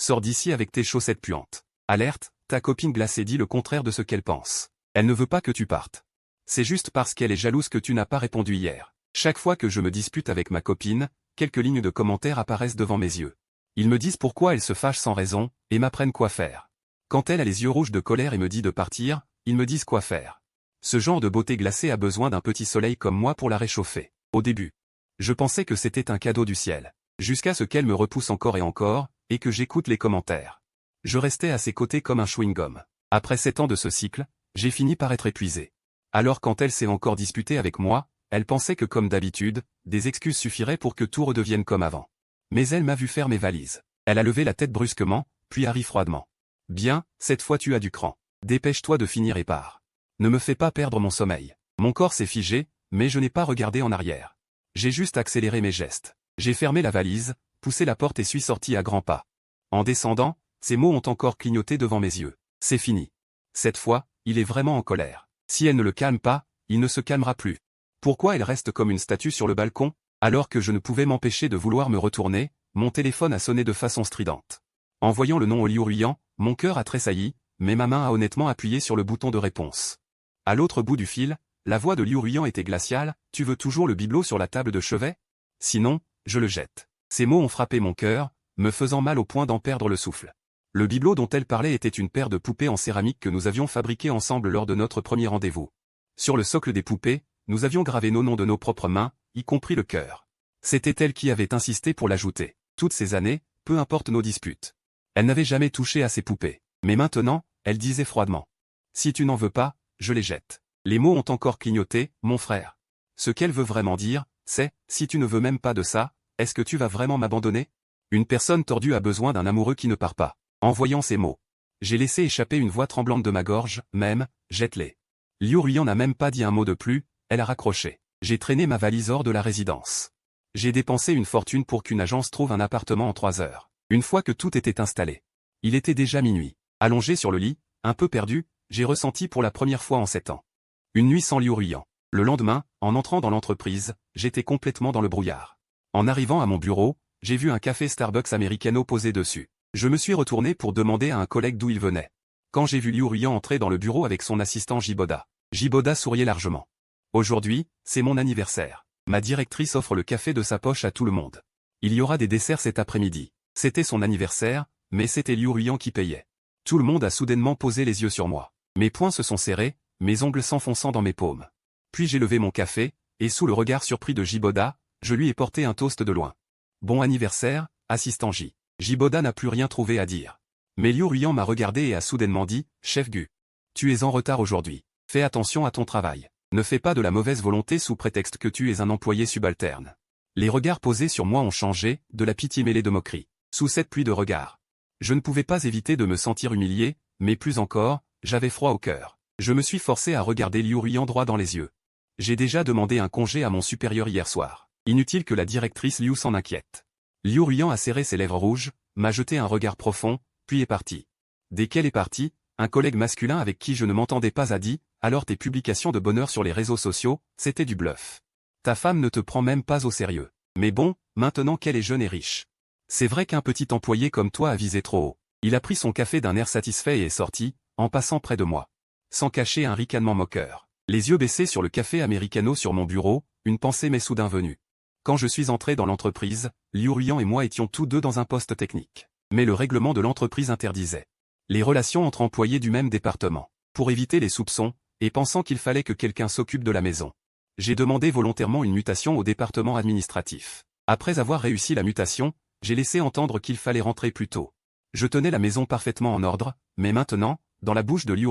Sors d'ici avec tes chaussettes puantes. Alerte, ta copine glacée dit le contraire de ce qu'elle pense. Elle ne veut pas que tu partes. C'est juste parce qu'elle est jalouse que tu n'as pas répondu hier. Chaque fois que je me dispute avec ma copine, quelques lignes de commentaires apparaissent devant mes yeux. Ils me disent pourquoi elle se fâche sans raison, et m'apprennent quoi faire. Quand elle a les yeux rouges de colère et me dit de partir, ils me disent quoi faire. Ce genre de beauté glacée a besoin d'un petit soleil comme moi pour la réchauffer. Au début, je pensais que c'était un cadeau du ciel. Jusqu'à ce qu'elle me repousse encore, et que j'écoute les commentaires. Je restais à ses côtés comme un chewing-gum. Après 7 ans de ce cycle, j'ai fini par être épuisé. Alors quand elle s'est encore disputée avec moi, elle pensait que comme d'habitude, des excuses suffiraient pour que tout redevienne comme avant. Mais elle m'a vu faire mes valises. Elle a levé la tête brusquement, puis a ri froidement. Bien, cette fois tu as du cran. Dépêche-toi de finir et pars. Ne me fais pas perdre mon sommeil. Mon corps s'est figé, mais je n'ai pas regardé en arrière. J'ai juste accéléré mes gestes. J'ai fermé la valise, poussé la porte et suis sorti à grands pas. En descendant, ces mots ont encore clignoté devant mes yeux. C'est fini. Cette fois, il est vraiment en colère. Si elle ne le calme pas, il ne se calmera plus. Pourquoi elle reste comme une statue sur le balcon? Alors que je ne pouvais m'empêcher de vouloir me retourner, mon téléphone a sonné de façon stridente. En voyant le nom au Liu, mon cœur a tressailli, mais ma main a honnêtement appuyé sur le bouton de réponse. À l'autre bout du fil, la voix de Liu était glaciale. Tu veux toujours le bibelot sur la table de chevet? Sinon, je le jette. Ces mots ont frappé mon cœur, me faisant mal au point d'en perdre le souffle. Le bibelot dont elle parlait était une paire de poupées en céramique que nous avions fabriquées ensemble lors de notre premier rendez-vous. Sur le socle des poupées, nous avions gravé nos noms de nos propres mains, y compris le cœur. C'était elle qui avait insisté pour l'ajouter. Toutes ces années, peu importe nos disputes. Elle n'avait jamais touché à ces poupées. Mais maintenant, elle disait froidement. Si tu n'en veux pas, je les jette. Les mots ont encore clignoté, mon frère. Ce qu'elle veut vraiment dire, c'est, si tu ne veux même pas de ça, est-ce que tu vas vraiment m'abandonner? Une personne tordue a besoin d'un amoureux qui ne part pas. En voyant ces mots, j'ai laissé échapper une voix tremblante de ma gorge, même, jette-les. Liu n'a même pas dit un mot de plus, elle a raccroché. J'ai traîné ma valise hors de la résidence. J'ai dépensé une fortune pour qu'une agence trouve un appartement en 3 heures. Une fois que tout était installé. Il était déjà minuit. Allongé sur le lit, un peu perdu, j'ai ressenti pour la première fois en 7 ans. Une nuit sans Liu. Le lendemain, en entrant dans l'entreprise, j'étais complètement dans le brouillard. En arrivant à mon bureau, j'ai vu un café Starbucks americano posé dessus. Je me suis retourné pour demander à un collègue d'où il venait. Quand j'ai vu Liu entrer dans le bureau avec son assistant Jiboda. Jiboda souriait largement. Aujourd'hui, c'est mon anniversaire. Ma directrice offre le café de sa poche à tout le monde. Il y aura des desserts cet après-midi. C'était son anniversaire, mais c'était Liu qui payait. Tout le monde a soudainement posé les yeux sur moi. Mes poings se sont serrés, mes ongles s'enfonçant dans mes paumes. Puis j'ai levé mon café, et sous le regard surpris de Jiboda, je lui ai porté un toast de loin. Bon anniversaire, assistant J. Jiboda n'a plus rien trouvé à dire. Mais Liu m'a regardé et a soudainement dit, Chef Gu. Tu es en retard aujourd'hui. Fais attention à ton travail. Ne fais pas de la mauvaise volonté sous prétexte que tu es un employé subalterne. Les regards posés sur moi ont changé, de la pitié mêlée de moquerie. Sous cette pluie de regards. Je ne pouvais pas éviter de me sentir humilié, mais plus encore, j'avais froid au cœur. Je me suis forcé à regarder Liu droit dans les yeux. J'ai déjà demandé un congé à mon supérieur hier soir. Inutile que la directrice Liu s'en inquiète. Liu a serré ses lèvres rouges, m'a jeté un regard profond, puis est parti. Dès qu'elle est partie, un collègue masculin avec qui je ne m'entendais pas a dit, alors tes publications de bonheur sur les réseaux sociaux, c'était du bluff. Ta femme ne te prend même pas au sérieux. Mais bon, maintenant qu'elle est jeune et riche. C'est vrai qu'un petit employé comme toi a visé trop haut. Il a pris son café d'un air satisfait et est sorti, en passant près de moi. Sans cacher un ricanement moqueur. Les yeux baissés sur le café americano sur mon bureau, une pensée m'est soudain venue. Quand je suis entré dans l'entreprise, Liu et moi étions tous deux dans un poste technique. Mais le règlement de l'entreprise interdisait les relations entre employés du même département. Pour éviter les soupçons, et pensant qu'il fallait que quelqu'un s'occupe de la maison. J'ai demandé volontairement une mutation au département administratif. Après avoir réussi la mutation, j'ai laissé entendre qu'il fallait rentrer plus tôt. Je tenais la maison parfaitement en ordre, mais maintenant, dans la bouche de Liu,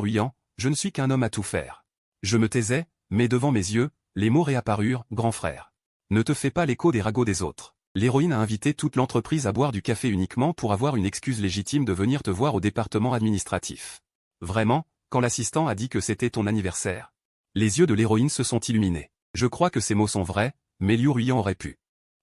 je ne suis qu'un homme à tout faire. Je me taisais, mais devant mes yeux, les mots réapparurent, grand frère. Ne te fais pas l'écho des ragots des autres. L'héroïne a invité toute l'entreprise à boire du café uniquement pour avoir une excuse légitime de venir te voir au département administratif. Vraiment, quand l'assistant a dit que c'était ton anniversaire. Les yeux de l'héroïne se sont illuminés. Je crois que ces mots sont vrais, mais Liu aurait pu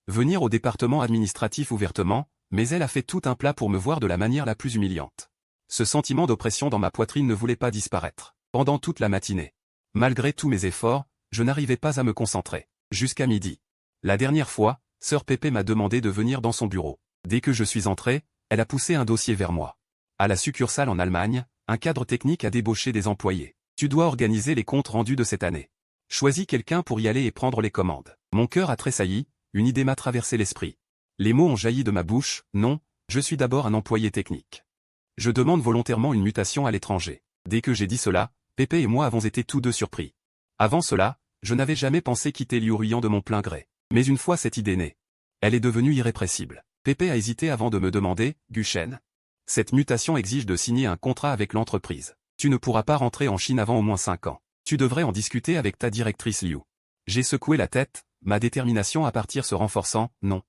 venir au département administratif ouvertement, mais elle a fait tout un plat pour me voir de la manière la plus humiliante. Ce sentiment d'oppression dans ma poitrine ne voulait pas disparaître. Pendant toute la matinée. Malgré tous mes efforts, je n'arrivais pas à me concentrer. Jusqu'à midi. La dernière fois, Sœur Pépé m'a demandé de venir dans son bureau. Dès que je suis entré, Elle a poussé un dossier vers moi. À la succursale en Allemagne, un cadre technique a débauché des employés. Tu dois organiser les comptes rendus de cette année. Choisis quelqu'un pour y aller et prendre les commandes. Mon cœur a tressailli, une idée m'a traversé l'esprit. Les mots ont jailli de ma bouche, non, je suis d'abord un employé technique. Je demande volontairement une mutation à l'étranger. Dès que j'ai dit cela, Pépé et moi avons été tous deux surpris. Avant cela, je n'avais jamais pensé quitter Liu Ruyan de mon plein gré. Mais une fois cette idée née, elle est devenue irrépressible. Pépé a hésité avant de me demander, Guchen. Cette mutation exige de signer un contrat avec l'entreprise. Tu ne pourras pas rentrer en Chine avant au moins 5 ans. Tu devrais en discuter avec ta directrice Liu. J'ai secoué la tête, ma détermination à partir se renforçant, non.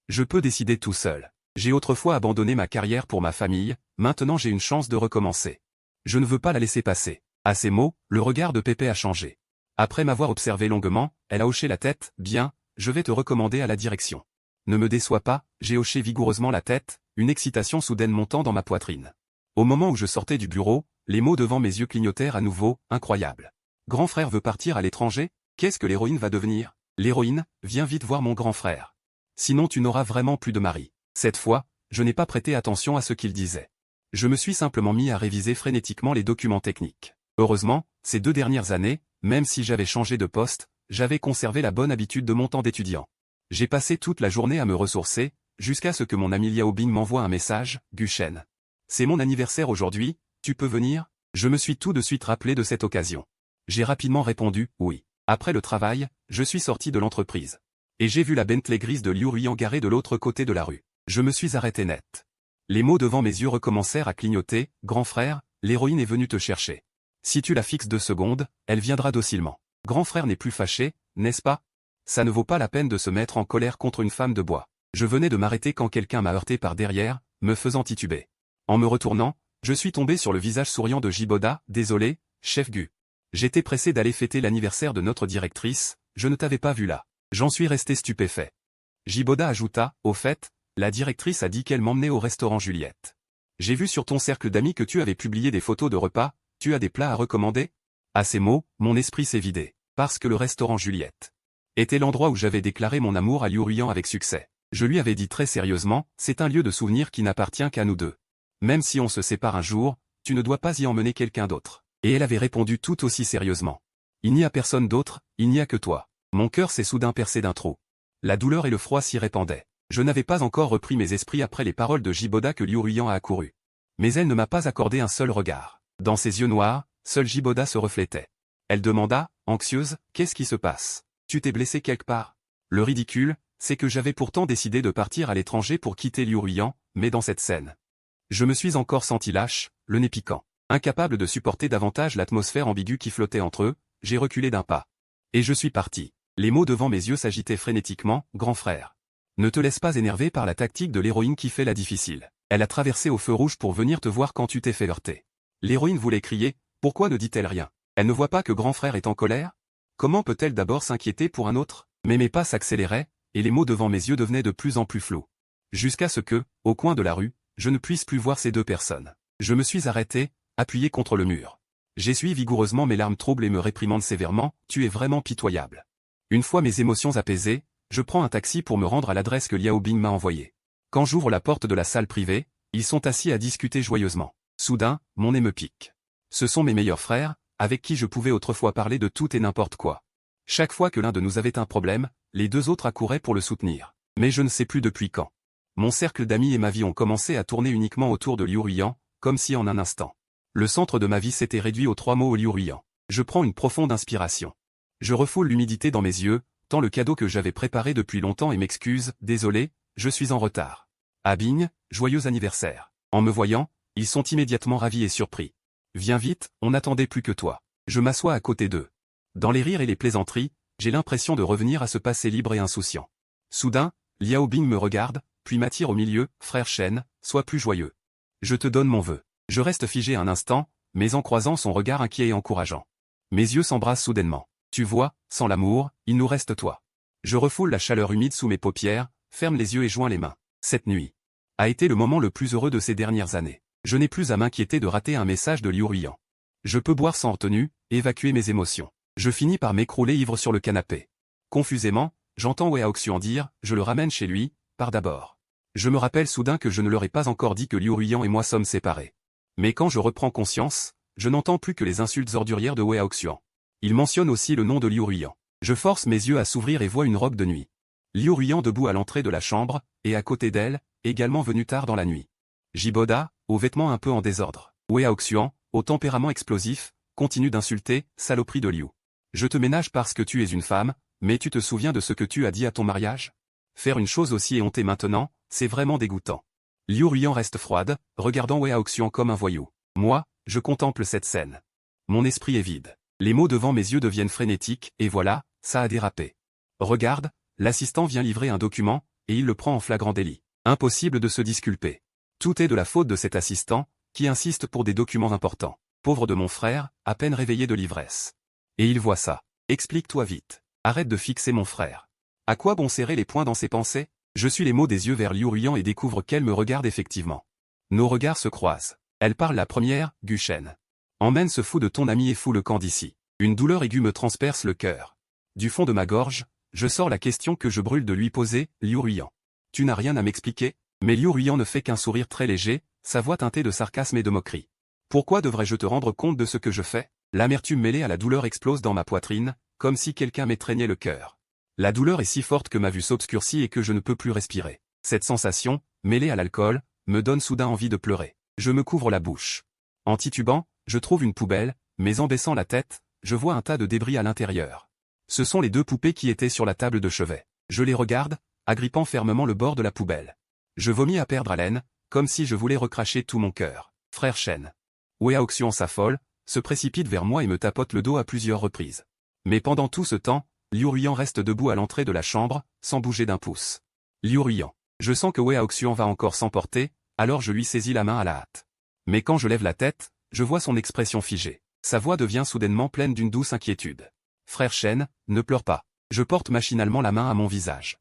Je peux décider tout seul. J'ai autrefois abandonné ma carrière pour ma famille, maintenant j'ai une chance de recommencer. Je ne veux pas la laisser passer. À ces mots, le regard de Pépé a changé. Après m'avoir observé longuement, elle a hoché la tête, bien, je vais te recommander à la direction. Ne me déçois pas, j'ai hoché vigoureusement la tête, une excitation soudaine montant dans ma poitrine. Au moment où je sortais du bureau, les mots devant mes yeux clignotèrent à nouveau, incroyable. Grand frère veut partir à l'étranger? Qu'est-ce que l'héroïne va devenir? L'héroïne, viens vite voir mon grand frère. Sinon tu n'auras vraiment plus de mari. Cette fois, je n'ai pas prêté attention à ce qu'il disait. Je me suis simplement mis à réviser frénétiquement les documents techniques. Heureusement, ces 2 dernières années, même si j'avais changé de poste, j'avais conservé la bonne habitude de mon temps d'étudiant. J'ai passé toute la journée à me ressourcer, jusqu'à ce que mon ami Liao Bing m'envoie un message, Guchen. C'est mon anniversaire aujourd'hui, tu peux venir? Je me suis tout de suite rappelé de cette occasion. J'ai rapidement répondu, oui. Après le travail, je suis sorti de l'entreprise. Et j'ai vu la Bentley grise de Liu Ruyan garée de l'autre côté de la rue. Je me suis arrêté net. Les mots devant mes yeux recommencèrent à clignoter, grand frère, l'héroïne est venue te chercher. Si tu la fixes 2 secondes, elle viendra docilement. Grand frère n'est plus fâché, n'est-ce pas? Ça ne vaut pas la peine de se mettre en colère contre une femme de bois. Je venais de m'arrêter quand quelqu'un m'a heurté par derrière, me faisant tituber. En me retournant, je suis tombé sur le visage souriant de Jiboda, désolé, chef Gu. J'étais pressé d'aller fêter l'anniversaire de notre directrice, je ne t'avais pas vu là. J'en suis resté stupéfait. Jiboda ajouta, au fait, la directrice a dit qu'elle m'emmenait au restaurant Juliette. J'ai vu sur ton cercle d'amis que tu avais publié des photos de repas, tu as des plats à recommander? À ces mots, mon esprit s'est vidé, parce que le restaurant Juliette était l'endroit où j'avais déclaré mon amour à Liu Ruyan avec succès. Je lui avais dit très sérieusement, c'est un lieu de souvenir qui n'appartient qu'à nous deux. Même si on se sépare un jour, tu ne dois pas y emmener quelqu'un d'autre. Et elle avait répondu tout aussi sérieusement. Il n'y a personne d'autre, il n'y a que toi. Mon cœur s'est soudain percé d'un trou. La douleur et le froid s'y répandaient. Je n'avais pas encore repris mes esprits après les paroles de Jiboda que Liu Ruyan a accouru. Mais elle ne m'a pas accordé un seul regard. Dans ses yeux noirs, seul Jiboda se reflétait. Elle demanda, anxieuse, qu'est-ce qui se passe? Tu t'es blessé quelque part? Le ridicule, c'est que j'avais pourtant décidé de partir à l'étranger pour quitter Liu Ruyan, mais dans cette scène. Je me suis encore senti lâche, le nez piquant. Incapable de supporter davantage l'atmosphère ambiguë qui flottait entre eux, j'ai reculé d'un pas. Et je suis parti. Les mots devant mes yeux s'agitaient frénétiquement, grand frère. Ne te laisse pas énerver par la tactique de l'héroïne qui fait la difficile. Elle a traversé au feu rouge pour venir te voir quand tu t'es fait heurter. L'héroïne voulait crier, pourquoi ne dit-elle rien? Elle ne voit pas que grand frère est en colère? Comment peut-elle d'abord s'inquiéter pour un autre? Mais mes pas s'accéléraient, et les mots devant mes yeux devenaient de plus en plus flous. Jusqu'à ce que, au coin de la rue, je ne puisse plus voir ces 2 personnes. Je me suis arrêté, appuyé contre le mur. J'essuie vigoureusement mes larmes troubles et me réprimande sévèrement, tu es vraiment pitoyable. Une fois mes émotions apaisées, je prends un taxi pour me rendre à l'adresse que Liao Bing m'a envoyée. Quand j'ouvre la porte de la salle privée, ils sont assis à discuter joyeusement. Soudain, mon nez me pique. Ce sont mes meilleurs frères, avec qui je pouvais autrefois parler de tout et n'importe quoi. Chaque fois que l'un de nous avait un problème, les 2 autres accouraient pour le soutenir. Mais je ne sais plus depuis quand. Mon cercle d'amis et ma vie ont commencé à tourner uniquement autour de Liu Ruyan, comme si en un instant. Le centre de ma vie s'était réduit aux 3 mots Liu Ruyan. Je prends une profonde inspiration. Je refoule l'humidité dans mes yeux, tant le cadeau que j'avais préparé depuis longtemps et m'excuse, désolé, je suis en retard. Ah Bing, joyeux anniversaire. En me voyant, ils sont immédiatement ravis et surpris. Viens vite, on n'attendait plus que toi. Je m'assois à côté d'eux. Dans les rires et les plaisanteries, j'ai l'impression de revenir à ce passé libre et insouciant. Soudain, Liao Bing me regarde, puis m'attire au milieu, frère Shen, sois plus joyeux. Je te donne mon vœu. Je reste figé un instant, mais en croisant son regard inquiet et encourageant. Mes yeux s'embrassent soudainement. Tu vois, sans l'amour, il nous reste toi. Je refoule la chaleur humide sous mes paupières, ferme les yeux et joins les mains. Cette nuit a été le moment le plus heureux de ces dernières années. Je n'ai plus à m'inquiéter de rater un message de Liu Ruyan. Je peux boire sans retenue, évacuer mes émotions. Je finis par m'écrouler ivre sur le canapé. Confusément, j'entends Wei Haoxian dire, je le ramène chez lui, par d'abord. Je me rappelle soudain que je ne leur ai pas encore dit que Liu Ruiyan et moi sommes séparés. Mais quand je reprends conscience, je n'entends plus que les insultes ordurières de Wei Haoxian. Il mentionne aussi le nom de Liu Ruiyan. Je force mes yeux à s'ouvrir et vois une robe de nuit. Liu Ruiyan debout à l'entrée de la chambre, et à côté d'elle, également venu tard dans la nuit. Jiboda, aux vêtements un peu en désordre. Wei Haoxian, au tempérament explosif, continue d'insulter, saloperie de Liu. Je te ménage parce que tu es une femme, mais tu te souviens de ce que tu as dit à ton mariage? Faire une chose aussi éhontée maintenant, c'est vraiment dégoûtant. Liu Ruiyan reste froide, regardant Wei Haoxian comme un voyou. Moi, je contemple cette scène. Mon esprit est vide. Les mots devant mes yeux deviennent frénétiques, et voilà, ça a dérapé. Regarde, l'assistant vient livrer un document, et il le prend en flagrant délit. Impossible de se disculper. Tout est de la faute de cet assistant, qui insiste pour des documents importants. Pauvre de mon frère, à peine réveillé de l'ivresse. Et il voit ça. Explique-toi vite. Arrête de fixer mon frère. À quoi bon serrer les poings dans ses pensées? Je suis les mots des yeux vers Liu Ruiyan et découvre qu'elle me regarde effectivement. Nos regards se croisent. Elle parle la première, Guchen. Emmène ce fou de ton ami et fous le camp d'ici. Une douleur aiguë me transperce le cœur. Du fond de ma gorge, je sors la question que je brûle de lui poser, Liu Ruiyan. Tu n'as rien à m'expliquer? Mais Liu Ruiyan ne fait qu'un sourire très léger, sa voix teintée de sarcasme et de moquerie. Pourquoi devrais-je te rendre compte de ce que je fais? L'amertume mêlée à la douleur explose dans ma poitrine, comme si quelqu'un m'étreignait le cœur. La douleur est si forte que ma vue s'obscurcit et que je ne peux plus respirer. Cette sensation, mêlée à l'alcool, me donne soudain envie de pleurer. Je me couvre la bouche. En titubant, je trouve une poubelle, mais en baissant la tête, je vois un tas de débris à l'intérieur. Ce sont les deux poupées qui étaient sur la table de chevet. Je les regarde, agrippant fermement le bord de la poubelle. Je vomis à perdre haleine, comme si je voulais recracher tout mon cœur. Frère Shen. Wei Haoxian s'affole, se précipite vers moi et me tapote le dos à plusieurs reprises. Mais pendant tout ce temps, Liu Ruiyan reste debout à l'entrée de la chambre, sans bouger d'un pouce. Liu Ruiyan. Je sens que Wei Haoxian va encore s'emporter, alors je lui saisis la main à la hâte. Mais quand je lève la tête, je vois son expression figée. Sa voix devient soudainement pleine d'une douce inquiétude. Frère Shen, ne pleure pas. Je porte machinalement la main à mon visage.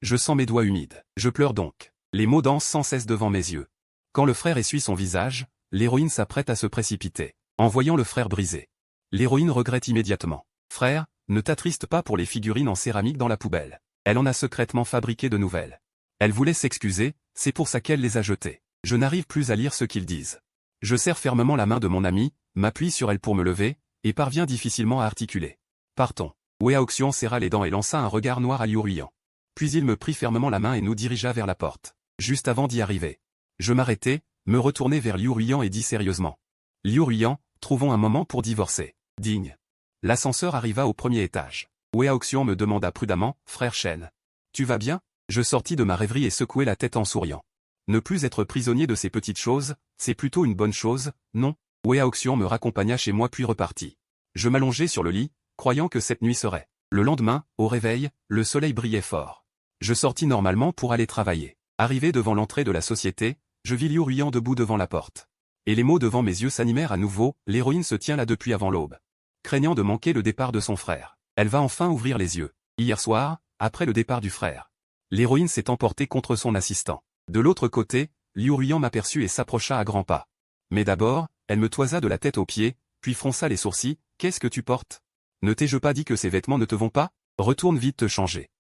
Je sens mes doigts humides. Je pleure donc. Les mots dansent sans cesse devant mes yeux. Quand le frère essuie son visage, l'héroïne s'apprête à se précipiter. En voyant le frère brisé, l'héroïne regrette immédiatement. Frère, ne t'attriste pas pour les figurines en céramique dans la poubelle. Elle en a secrètement fabriqué de nouvelles. Elle voulait s'excuser, c'est pour ça qu'elle les a jetées. Je n'arrive plus à lire ce qu'ils disent. Je serre fermement la main de mon ami, m'appuie sur elle pour me lever, et parviens difficilement à articuler. Partons. Wei Haoxian serra les dents et lança un regard noir à Liu Ruiyan. Puis il me prit fermement la main et nous dirigea vers la porte. Juste avant d'y arriver, je m'arrêtai, me retournai vers Liu Ruiyan et dis sérieusement. Liu Ruiyan, trouvons un moment pour divorcer. Digne. L'ascenseur arriva au premier étage. Wei Haoxian me demanda prudemment, frère Shen. Tu vas bien? Je sortis de ma rêverie et secouai la tête en souriant. Ne plus être prisonnier de ces petites choses, c'est plutôt une bonne chose, non? Wei Haoxian me raccompagna chez moi puis repartit. Je m'allongeai sur le lit, croyant que cette nuit serait. Le lendemain, au réveil, le soleil brillait fort. Je sortis normalement pour aller travailler. Arrivé devant l'entrée de la société, je vis Liu Ruiyan debout devant la porte. Et les mots devant mes yeux s'animèrent à nouveau, l'héroïne se tient là depuis avant l'aube. Craignant de manquer le départ de son frère. Elle va enfin ouvrir les yeux. Hier soir, après le départ du frère. L'héroïne s'est emportée contre son assistant. De l'autre côté, Liu Ruiyan m'aperçut et s'approcha à grands pas. Mais d'abord, elle me toisa de la tête aux pieds, puis fronça les sourcils. Qu'est-ce que tu portes? Ne t'ai-je pas dit que ces vêtements ne te vont pas? Retourne vite te changer.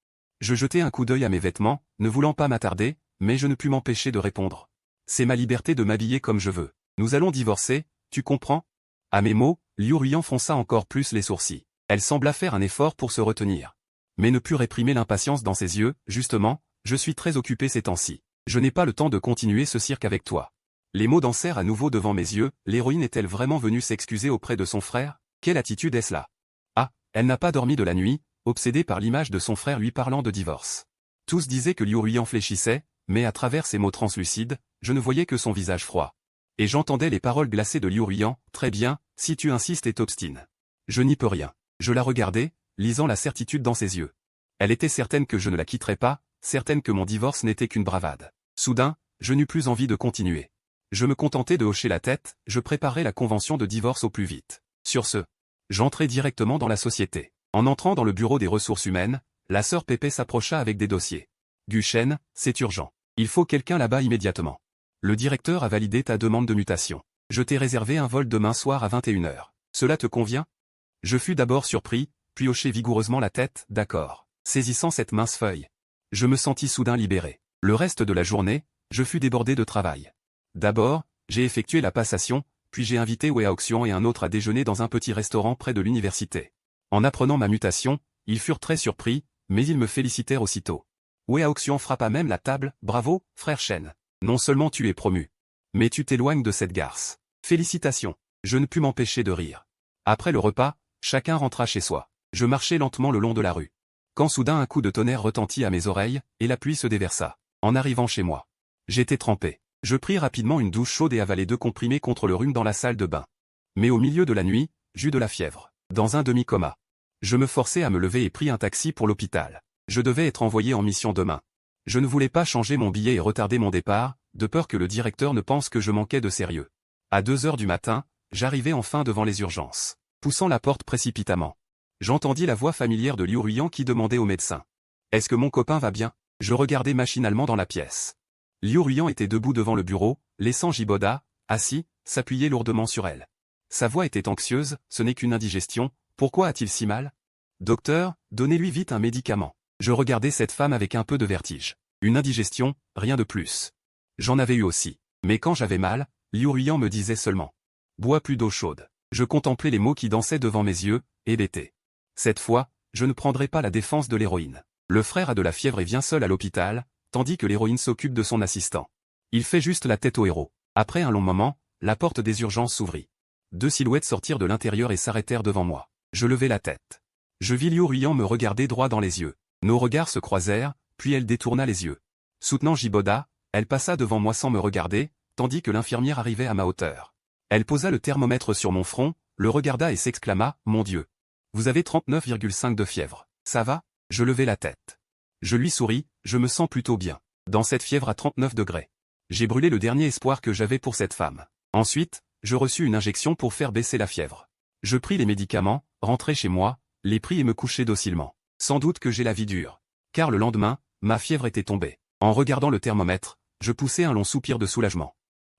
Je jetai un coup d'œil à mes vêtements, ne voulant pas m'attarder, mais je ne pus m'empêcher de répondre. C'est ma liberté de m'habiller comme je veux. Nous allons divorcer, tu comprends? À mes mots, Liu Ruiyan fronça encore plus les sourcils. Elle sembla faire un effort pour se retenir. Mais ne put réprimer l'impatience dans ses yeux. Justement, je suis très occupé ces temps-ci. Je n'ai pas le temps de continuer ce cirque avec toi. Les mots dansèrent à nouveau devant mes yeux. L'héroïne est-elle vraiment venue s'excuser auprès de son frère? Quelle attitude est-ce là? Ah, elle n'a pas dormi de la nuit, obsédée par l'image de son frère lui parlant de divorce. Tous disaient que Liu Ruiyan fléchissait, mais à travers ces mots translucides, je ne voyais que son visage froid. Et j'entendais les paroles glacées de Liu Ruiyan. Très bien, si tu insistes et t'obstines. Je n'y peux rien. Je la regardais, lisant la certitude dans ses yeux. Elle était certaine que je ne la quitterais pas, certaine que mon divorce n'était qu'une bravade. Soudain, je n'eus plus envie de continuer. Je me contentais de hocher la tête, je préparais la convention de divorce au plus vite. Sur ce, j'entrai directement dans la société. En entrant dans le bureau des ressources humaines, la sœur Pépé s'approcha avec des dossiers. Guchen, c'est urgent. Il faut quelqu'un là-bas immédiatement. Le directeur a validé ta demande de mutation. Je t'ai réservé un vol demain soir à 21h. Cela te convient? Je fus d'abord surpris, puis hochai vigoureusement la tête. D'accord. Saisissant cette mince feuille, je me sentis soudain libéré. Le reste de la journée, je fus débordé de travail. D'abord, j'ai effectué la passation, puis j'ai invité Wei Aoxian et un autre à déjeuner dans un petit restaurant près de l'université. En apprenant ma mutation, ils furent très surpris, mais ils me félicitèrent aussitôt. Wei Aoxian frappa même la table, « Bravo, frère Shen. Non seulement tu es promu, mais tu t'éloignes de cette garce. Félicitations. » Je ne pus m'empêcher de rire. Après le repas, chacun rentra chez soi. Je marchais lentement le long de la rue. Quand soudain un coup de tonnerre retentit à mes oreilles, et la pluie se déversa. En arrivant chez moi, j'étais trempé. Je pris rapidement une douche chaude et avalai 2 comprimés contre le rhume dans la salle de bain. Mais au milieu de la nuit, j'eus de la fièvre, dans un demi-coma. Je me forçai à me lever et pris un taxi pour l'hôpital. Je devais être envoyé en mission demain. Je ne voulais pas changer mon billet et retarder mon départ, de peur que le directeur ne pense que je manquais de sérieux. À 2 heures du matin, j'arrivai enfin devant les urgences. Poussant la porte précipitamment, j'entendis la voix familière de Liu Ruyan qui demandait au médecin. « Est-ce que mon copain va bien ?» Je regardai machinalement dans la pièce. Liu Ruyan était debout devant le bureau, laissant Jiboda, assis, s'appuyer lourdement sur elle. Sa voix était anxieuse, « Ce n'est qu'une indigestion, pourquoi a-t-il si mal ? Docteur, donnez-lui vite un médicament. » Je regardais cette femme avec un peu de vertige. Une indigestion, rien de plus. J'en avais eu aussi. Mais quand j'avais mal, Liu Ruyan me disait seulement « Bois plus d'eau chaude ». Je contemplais les mots qui dansaient devant mes yeux, hébété. Cette fois, je ne prendrai pas la défense de l'héroïne. Le frère a de la fièvre et vient seul à l'hôpital, tandis que l'héroïne s'occupe de son assistant. Il fait juste la tête au héros. Après un long moment, la porte des urgences s'ouvrit. 2 silhouettes sortirent de l'intérieur et s'arrêtèrent devant moi. Je levai la tête. Je vis Liu Ruyan me regarder droit dans les yeux. Nos regards se croisèrent, puis elle détourna les yeux. Soutenant Jiboda, elle passa devant moi sans me regarder, tandis que l'infirmière arrivait à ma hauteur. Elle posa le thermomètre sur mon front, le regarda et s'exclama, « Mon Dieu! Vous avez 39,5 de fièvre. Ça va ?» Je levai la tête. Je lui souris, je me sens plutôt bien. Dans cette fièvre à 39 degrés. J'ai brûlé le dernier espoir que j'avais pour cette femme. Ensuite, je reçus une injection pour faire baisser la fièvre. Je pris les médicaments, rentrai chez moi, les pris et me couchai docilement. Sans doute que j'ai la vie dure. Car le lendemain, ma fièvre était tombée. En regardant le thermomètre, je poussai un long soupir de soulagement.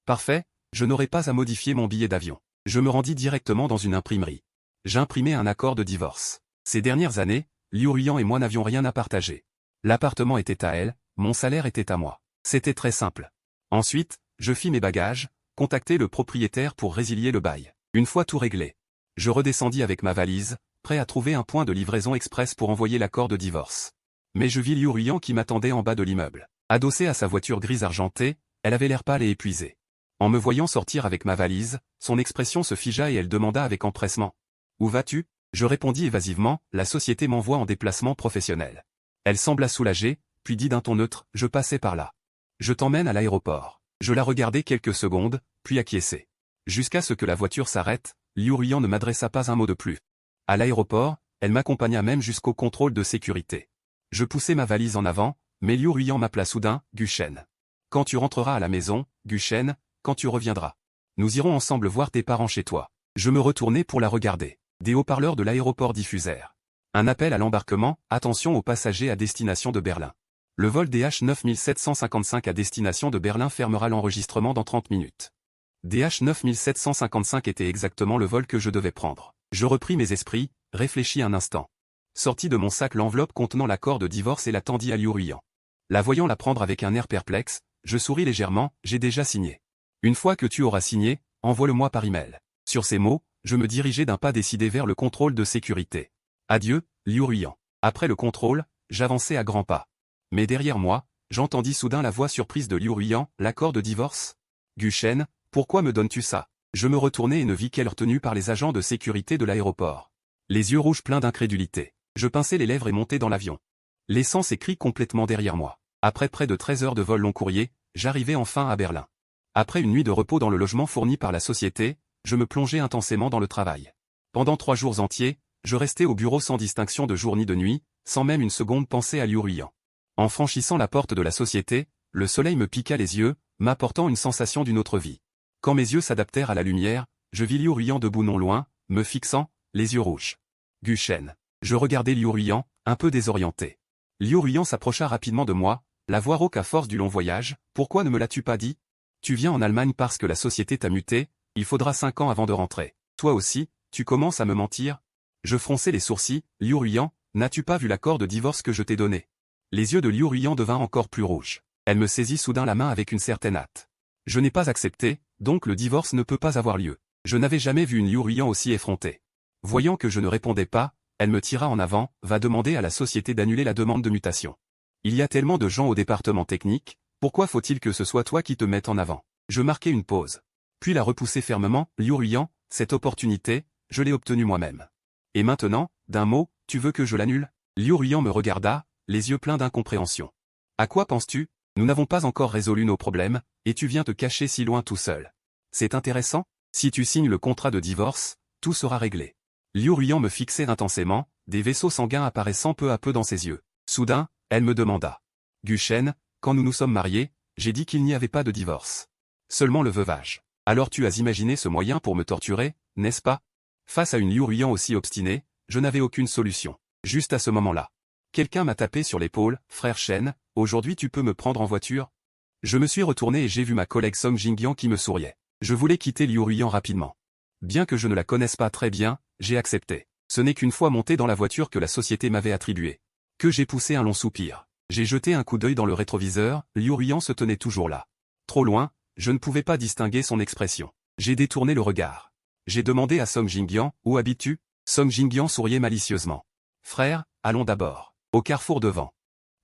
Parfait, je n'aurais pas à modifier mon billet d'avion. Je me rendis directement dans une imprimerie. J'imprimai un accord de divorce. Ces dernières années, Liu Ruyan et moi n'avions rien à partager. L'appartement était à elle, mon salaire était à moi. C'était très simple. Ensuite, je fis mes bagages, contactai le propriétaire pour résilier le bail. Une fois tout réglé, je redescendis avec ma valise, prêt à trouver un point de livraison express pour envoyer l'accord de divorce. Mais je vis Liu Ruyan qui m'attendait en bas de l'immeuble. Adossée à sa voiture grise argentée, elle avait l'air pâle et épuisée. En me voyant sortir avec ma valise, son expression se figea et elle demanda avec empressement. « Où vas-tu » Je répondis évasivement, « La société m'envoie en déplacement professionnel. » Elle sembla soulagée, puis dit d'un ton neutre, « Je passais par là. Je t'emmène à l'aéroport. » Je la regardai quelques secondes, puis acquiesçai. Jusqu'à ce que la voiture s'arrête, Liu Ruyan ne m'adressa pas un mot de plus. À l'aéroport, elle m'accompagna même jusqu'au contrôle de sécurité. Je poussai ma valise en avant, mais Liu Ruyan m'appela soudain, « Guchen. Quand tu rentreras à la maison, Guchen, quand tu reviendras. Nous irons ensemble voir tes parents chez toi. » Je me retournai pour la regarder. Des haut-parleurs de l'aéroport diffusèrent un appel à l'embarquement, attention aux passagers à destination de Berlin. Le vol DH 9755 à destination de Berlin fermera l'enregistrement dans 30 minutes. DH 9755 était exactement le vol que je devais prendre. Je repris mes esprits, réfléchis un instant. Sortis de mon sac l'enveloppe contenant l'accord de divorce et la tendis à Liu Ruyan. La voyant la prendre avec un air perplexe, je souris légèrement, « J'ai déjà signé. Une fois que tu auras signé, envoie-le-moi par email. » Sur ces mots, je me dirigeai d'un pas décidé vers le contrôle de sécurité. Adieu, Liu Ruyan. Après le contrôle, j'avançai à grands pas. Mais derrière moi, j'entendis soudain la voix surprise de Liu Ruyan, « L'accord de divorce ? Guchen, pourquoi me donnes-tu ça ?» Je me retournai et ne vis qu'elle retenue par les agents de sécurité de l'aéroport. Les yeux rouges pleins d'incrédulité. Je pinçai les lèvres et montai dans l'avion. Laissant ses cris complètement derrière moi. Après près de 13 heures de vol long courrier, j'arrivai enfin à Berlin. Après une nuit de repos dans le logement fourni par la société, je me plongeai intensément dans le travail. Pendant 3 jours entiers, je restai au bureau sans distinction de jour ni de nuit, sans même une seconde penser à Liu Ruyan. En franchissant la porte de la société, le soleil me piqua les yeux, m'apportant une sensation d'une autre vie. Quand mes yeux s'adaptèrent à la lumière, je vis Liu Ruyan debout non loin, me fixant, les yeux rouges. Guchen. Je regardai Liu Ruyan, un peu désorienté. Liu Ruyan s'approcha rapidement de moi, la voix rauque à force du long voyage, « Pourquoi ne me l'as-tu pas dit ? Tu viens en Allemagne parce que la société t'a muté, il faudra 5 ans avant de rentrer. Toi aussi, tu commences à me mentir ?» Je fronçai les sourcils, « Liu Ruyan, n'as-tu pas vu l'accord de divorce que je t'ai donné ?» Les yeux de Liu Ruyan devinrent encore plus rouges. Elle me saisit soudain la main avec une certaine hâte. Je n'ai pas accepté, donc le divorce ne peut pas avoir lieu. Je n'avais jamais vu une Liu Ruian aussi effrontée. Voyant que je ne répondais pas, elle me tira en avant, va demander à la société d'annuler la demande de mutation. Il y a tellement de gens au département technique, pourquoi faut-il que ce soit toi qui te mettes en avant? Je marquai une pause. Puis la repoussai fermement, Liu Ruian, cette opportunité, je l'ai obtenue moi-même. Et maintenant, d'un mot, tu veux que je l'annule? Liu Ruian me regarda, les yeux pleins d'incompréhension. À quoi penses-tu? Nous n'avons pas encore résolu nos problèmes, et tu viens te cacher si loin tout seul. C'est intéressant? Si tu signes le contrat de divorce, tout sera réglé. Liu Ruian me fixait intensément, des vaisseaux sanguins apparaissant peu à peu dans ses yeux. Soudain, elle me demanda. Guchen, quand nous nous sommes mariés, j'ai dit qu'il n'y avait pas de divorce. Seulement le veuvage. Alors tu as imaginé ce moyen pour me torturer, n'est-ce pas? Face à une Liu Ruian aussi obstinée, je n'avais aucune solution. Juste à ce moment-là. Quelqu'un m'a tapé sur l'épaule, frère Shen, aujourd'hui tu peux me prendre en voiture? Je me suis retourné et j'ai vu ma collègue Song Jingyan qui me souriait. Je voulais quitter Liu Ruian rapidement. Bien que je ne la connaisse pas très bien, j'ai accepté. Ce n'est qu'une fois monté dans la voiture que la société m'avait attribué. Que j'ai poussé un long soupir. J'ai jeté un coup d'œil dans le rétroviseur, Liu Ruian se tenait toujours là. Trop loin, je ne pouvais pas distinguer son expression. J'ai détourné le regard. J'ai demandé à Song Jingyan, où habites-tu? Song Jingyan souriait malicieusement. Frère, allons d'abord. Au carrefour devant.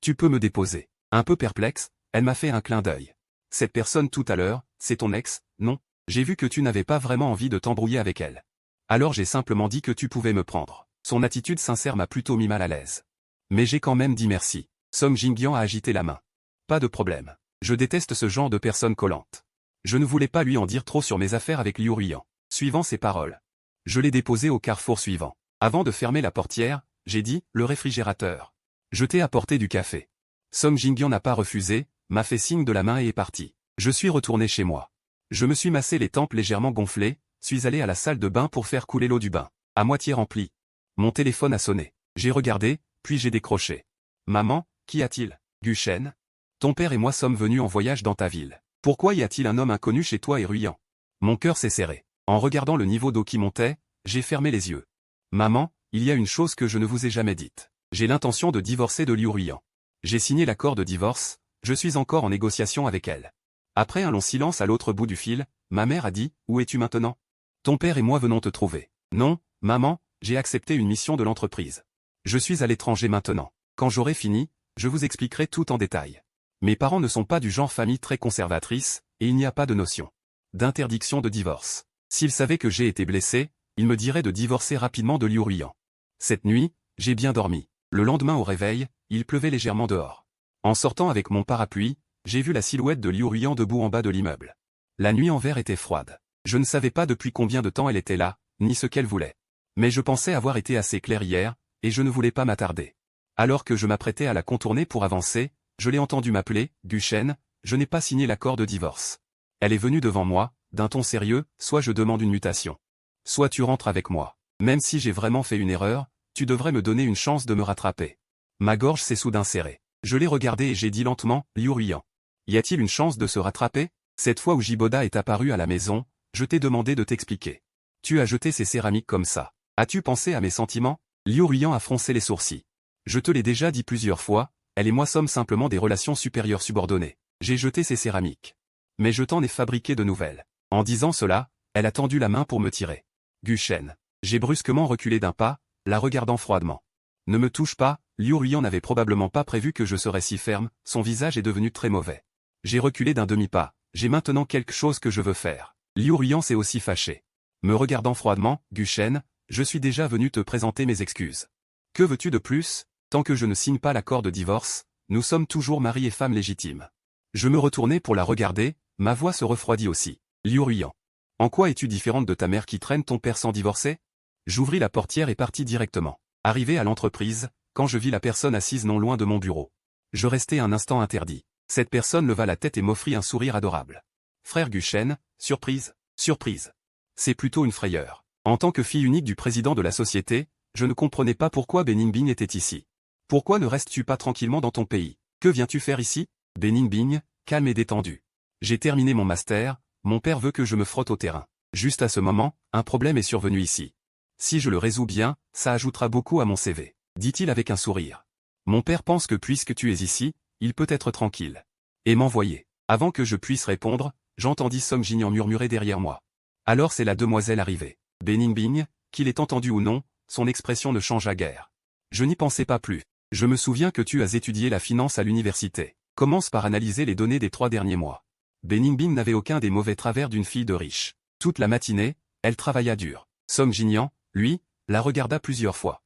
Tu peux me déposer. Un peu perplexe, elle m'a fait un clin d'œil. Cette personne tout à l'heure, c'est ton ex, non? J'ai vu que tu n'avais pas vraiment envie de t'embrouiller avec elle. Alors j'ai simplement dit que tu pouvais me prendre. Son attitude sincère m'a plutôt mis mal à l'aise. Mais j'ai quand même dit merci. Song Jingyan a agité la main. Pas de problème. Je déteste ce genre de personnes collantes. Je ne voulais pas lui en dire trop sur mes affaires avec Liu Ruian. Suivant ses paroles. Je l'ai déposé au carrefour suivant. Avant de fermer la portière, j'ai dit, le réfrigérateur. Je t'ai apporté du café. Song Jingyan n'a pas refusé, m'a fait signe de la main et est parti. Je suis retourné chez moi. Je me suis massé les tempes légèrement gonflées, suis allé à la salle de bain pour faire couler l'eau du bain, à moitié remplie. Mon téléphone a sonné. J'ai regardé, puis j'ai décroché. Maman, qu'y a-t-il? Guchen? Ton père et moi sommes venus en voyage dans ta ville. Pourquoi y a-t-il un homme inconnu chez toi et Ruian? Mon cœur s'est serré. En regardant le niveau d'eau qui montait, j'ai fermé les yeux. Maman, il y a une chose que je ne vous ai jamais dite. J'ai l'intention de divorcer de Liu Ruian. J'ai signé l'accord de divorce, je suis encore en négociation avec elle. Après un long silence à l'autre bout du fil, ma mère a dit, où es-tu maintenant? Ton père et moi venons te trouver. Non, maman, j'ai accepté une mission de l'entreprise. Je suis à l'étranger maintenant. Quand j'aurai fini, je vous expliquerai tout en détail. Mes parents ne sont pas du genre famille très conservatrice, et il n'y a pas de notion d'interdiction de divorce. S'ils savaient que j'ai été blessé, ils me diraient de divorcer rapidement de Liu Ruian. Cette nuit, j'ai bien dormi. Le lendemain au réveil, il pleuvait légèrement dehors. En sortant avec mon parapluie, j'ai vu la silhouette de Liu Ruian debout en bas de l'immeuble. La nuit en verre était froide. Je ne savais pas depuis combien de temps elle était là, ni ce qu'elle voulait. Mais je pensais avoir été assez clair hier, et je ne voulais pas m'attarder. Alors que je m'apprêtais à la contourner pour avancer, je l'ai entendu m'appeler, Guchen, je n'ai pas signé l'accord de divorce. Elle est venue devant moi, d'un ton sérieux, soit je demande une mutation. Soit tu rentres avec moi. Même si j'ai vraiment fait une erreur, tu devrais me donner une chance de me rattraper. Ma gorge s'est soudain serrée. Je l'ai regardé et j'ai dit lentement, Liu Ruian. Y a-t-il une chance de se rattraper? Cette fois où Jiboda est apparu à la maison, je t'ai demandé de t'expliquer. Tu as jeté ces céramiques comme ça. As-tu pensé à mes sentiments? Liu Ruian a froncé les sourcils. Je te l'ai déjà dit plusieurs fois, elle et moi sommes simplement des relations supérieures subordonnées. J'ai jeté ces céramiques. Mais je t'en ai fabriqué de nouvelles. En disant cela, elle a tendu la main pour me tirer. Guchen. J'ai brusquement reculé d'un pas, la regardant froidement. Ne me touche pas, Liu Ruian n'avait probablement pas prévu que je serais si ferme, son visage est devenu très mauvais. J'ai reculé d'un demi-pas, j'ai maintenant quelque chose que je veux faire. Liu Ruian s'est aussi fâché. Me regardant froidement, Guchen, je suis déjà venu te présenter mes excuses. Que veux-tu de plus? Tant que je ne signe pas l'accord de divorce, nous sommes toujours mari et femme légitimes. Je me retournai pour la regarder, ma voix se refroidit aussi. Liu Ruian. En quoi es-tu différente de ta mère qui traîne ton père sans divorcer? J'ouvris la portière et partis directement. Arrivé à l'entreprise, quand je vis la personne assise non loin de mon bureau. Je restai un instant interdit. Cette personne leva la tête et m'offrit un sourire adorable. Frère Guchen, surprise, surprise. C'est plutôt une frayeur. En tant que fille unique du président de la société, je ne comprenais pas pourquoi Beningbing était ici. Pourquoi ne restes-tu pas tranquillement dans ton pays? Que viens-tu faire ici? Beningbing, calme et détendu. J'ai terminé mon master, mon père veut que je me frotte au terrain. Juste à ce moment, un problème est survenu ici. Si je le résous bien, ça ajoutera beaucoup à mon CV, dit-il avec un sourire. Mon père pense que puisque tu es ici, il peut être tranquille. Et m'envoyer. Avant que je puisse répondre, j'entendis Song Jinian murmurer derrière moi. Alors c'est la demoiselle arrivée. Beningbing, qu'il ait entendu ou non, son expression ne changea guère. Je n'y pensais pas plus. Je me souviens que tu as étudié la finance à l'université. Commence par analyser les données des 3 derniers mois. Beningbing n'avait aucun des mauvais travers d'une fille de riche. Toute la matinée, elle travailla dur. Song Jinian, lui, la regarda plusieurs fois.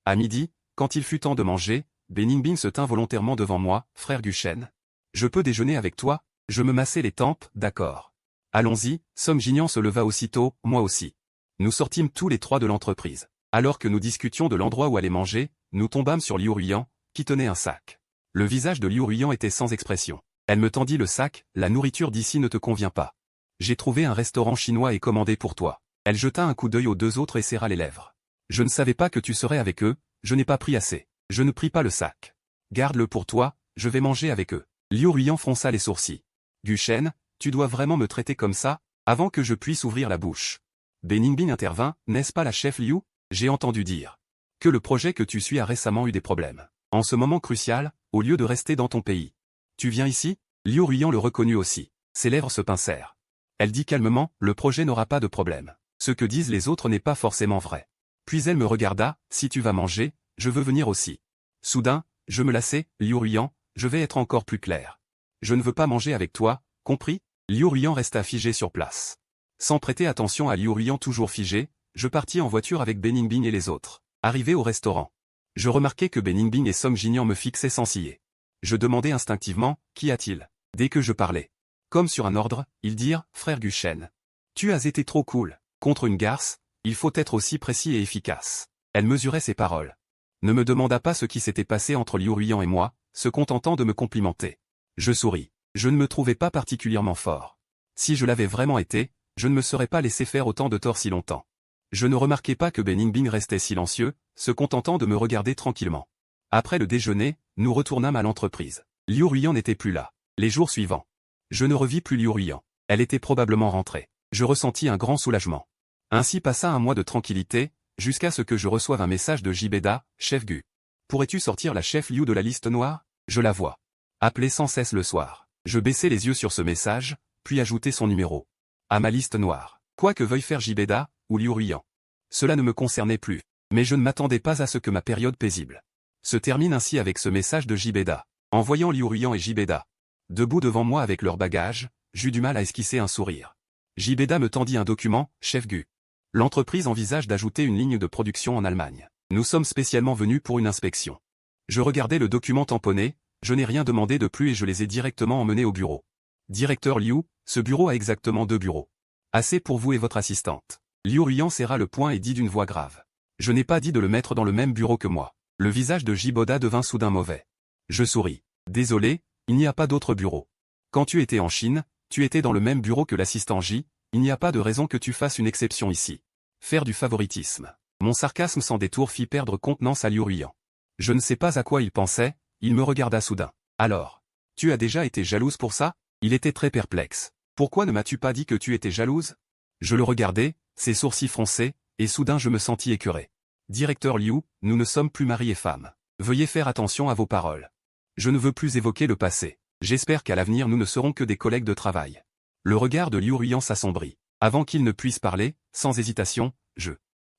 À midi, quand il fut temps de manger, Beningbing se tint volontairement devant moi, frère Guchen. Je peux déjeuner avec toi? Je me massai les tempes, d'accord. Allons-y, Song Jinian se leva aussitôt, moi aussi. Nous sortîmes tous les 3 de l'entreprise. Alors que nous discutions de l'endroit où aller manger, nous tombâmes sur Liu Ruyan, qui tenait un sac. Le visage de Liu Ruyan était sans expression. Elle me tendit le sac, la nourriture d'ici ne te convient pas. J'ai trouvé un restaurant chinois et commandé pour toi. Elle jeta un coup d'œil aux 2 autres et serra les lèvres. Je ne savais pas que tu serais avec eux, je n'ai pas pris assez. Je ne pris pas le sac. Garde-le pour toi, je vais manger avec eux. Liu Ruyan fronça les sourcils. Guchen, tu dois vraiment me traiter comme ça, avant que je puisse ouvrir la bouche. Beningbing intervint, n'est-ce pas la chef Liu? J'ai entendu dire que le projet que tu suis a récemment eu des problèmes. En ce moment crucial, au lieu de rester dans ton pays. Tu viens ici? Liu Ruyan le reconnut aussi. Ses lèvres se pincèrent. Elle dit calmement, le projet n'aura pas de problème. Ce que disent les autres n'est pas forcément vrai. Puis elle me regarda, si tu vas manger, je veux venir aussi. Soudain, je me lassai, Liu Ruyan, je vais être encore plus clair. Je ne veux pas manger avec toi, compris? Liu Ruyan resta figé sur place. Sans prêter attention à Liu Ruyan toujours figé, je partis en voiture avec Beningbing et les autres. Arrivé au restaurant. Je remarquai que Beningbing et Song Jinian me fixaient sans ciller. Je demandai instinctivement, qu'y a-t-il? Dès que je parlais. Comme sur un ordre, ils dirent, frère Guchen. Tu as été trop cool. Contre une garce, il faut être aussi précis et efficace. Elle mesurait ses paroles. Ne me demanda pas ce qui s'était passé entre Liu Ruyan et moi, se contentant de me complimenter. Je souris. Je ne me trouvais pas particulièrement fort. Si je l'avais vraiment été, je ne me serais pas laissé faire autant de tort si longtemps. Je ne remarquai pas que Beningbing restait silencieux, se contentant de me regarder tranquillement. Après le déjeuner, nous retournâmes à l'entreprise. Liu Ruyan n'était plus là. Les jours suivants. Je ne revis plus Liu Ruyan. Elle était probablement rentrée. Je ressentis un grand soulagement. Ainsi passa un mois de tranquillité, jusqu'à ce que je reçoive un message de Jibeda, chef Gu. Pourrais-tu sortir la chef Liu de la liste noire? Je la vois. Appeler sans cesse le soir. Je baissai les yeux sur ce message, puis ajoutai son numéro. À ma liste noire. Quoi que veuille faire Jibeda, ou Liu Ruyan. Cela ne me concernait plus. Mais je ne m'attendais pas à ce que ma période paisible se termine ainsi avec ce message de Jibeda. En voyant Liu Ruyan et Jibeda debout devant moi avec leurs bagages, j'eus du mal à esquisser un sourire. Jibeda me tendit un document, chef Gu. L'entreprise envisage d'ajouter une ligne de production en Allemagne. Nous sommes spécialement venus pour une inspection. Je regardais le document tamponné, je n'ai rien demandé de plus et je les ai directement emmenés au bureau. Directeur Liu, ce bureau a exactement 2 bureaux. Assez pour vous et votre assistante. Liu Ruyan serra le poing et dit d'une voix grave. Je n'ai pas dit de le mettre dans le même bureau que moi. Le visage de Jiboda devint soudain mauvais. Je souris. Désolé, il n'y a pas d'autre bureau. Quand tu étais en Chine, tu étais dans le même bureau que l'assistant J, il n'y a pas de raison que tu fasses une exception ici. Faire du favoritisme. Mon sarcasme sans détour fit perdre contenance à Liu Ruyan. Je ne sais pas à quoi il pensait, il me regarda soudain. Alors, tu as déjà été jalouse pour ça? Il était très perplexe. Pourquoi ne m'as-tu pas dit que tu étais jalouse? Je le regardai, ses sourcils froncés, et soudain je me sentis écœuré. Directeur Liu, nous ne sommes plus mari et femme. Veuillez faire attention à vos paroles. Je ne veux plus évoquer le passé. J'espère qu'à l'avenir nous ne serons que des collègues de travail. Le regard de Liu Ruyan s'assombrit. Avant qu'il ne puisse parler, sans hésitation, je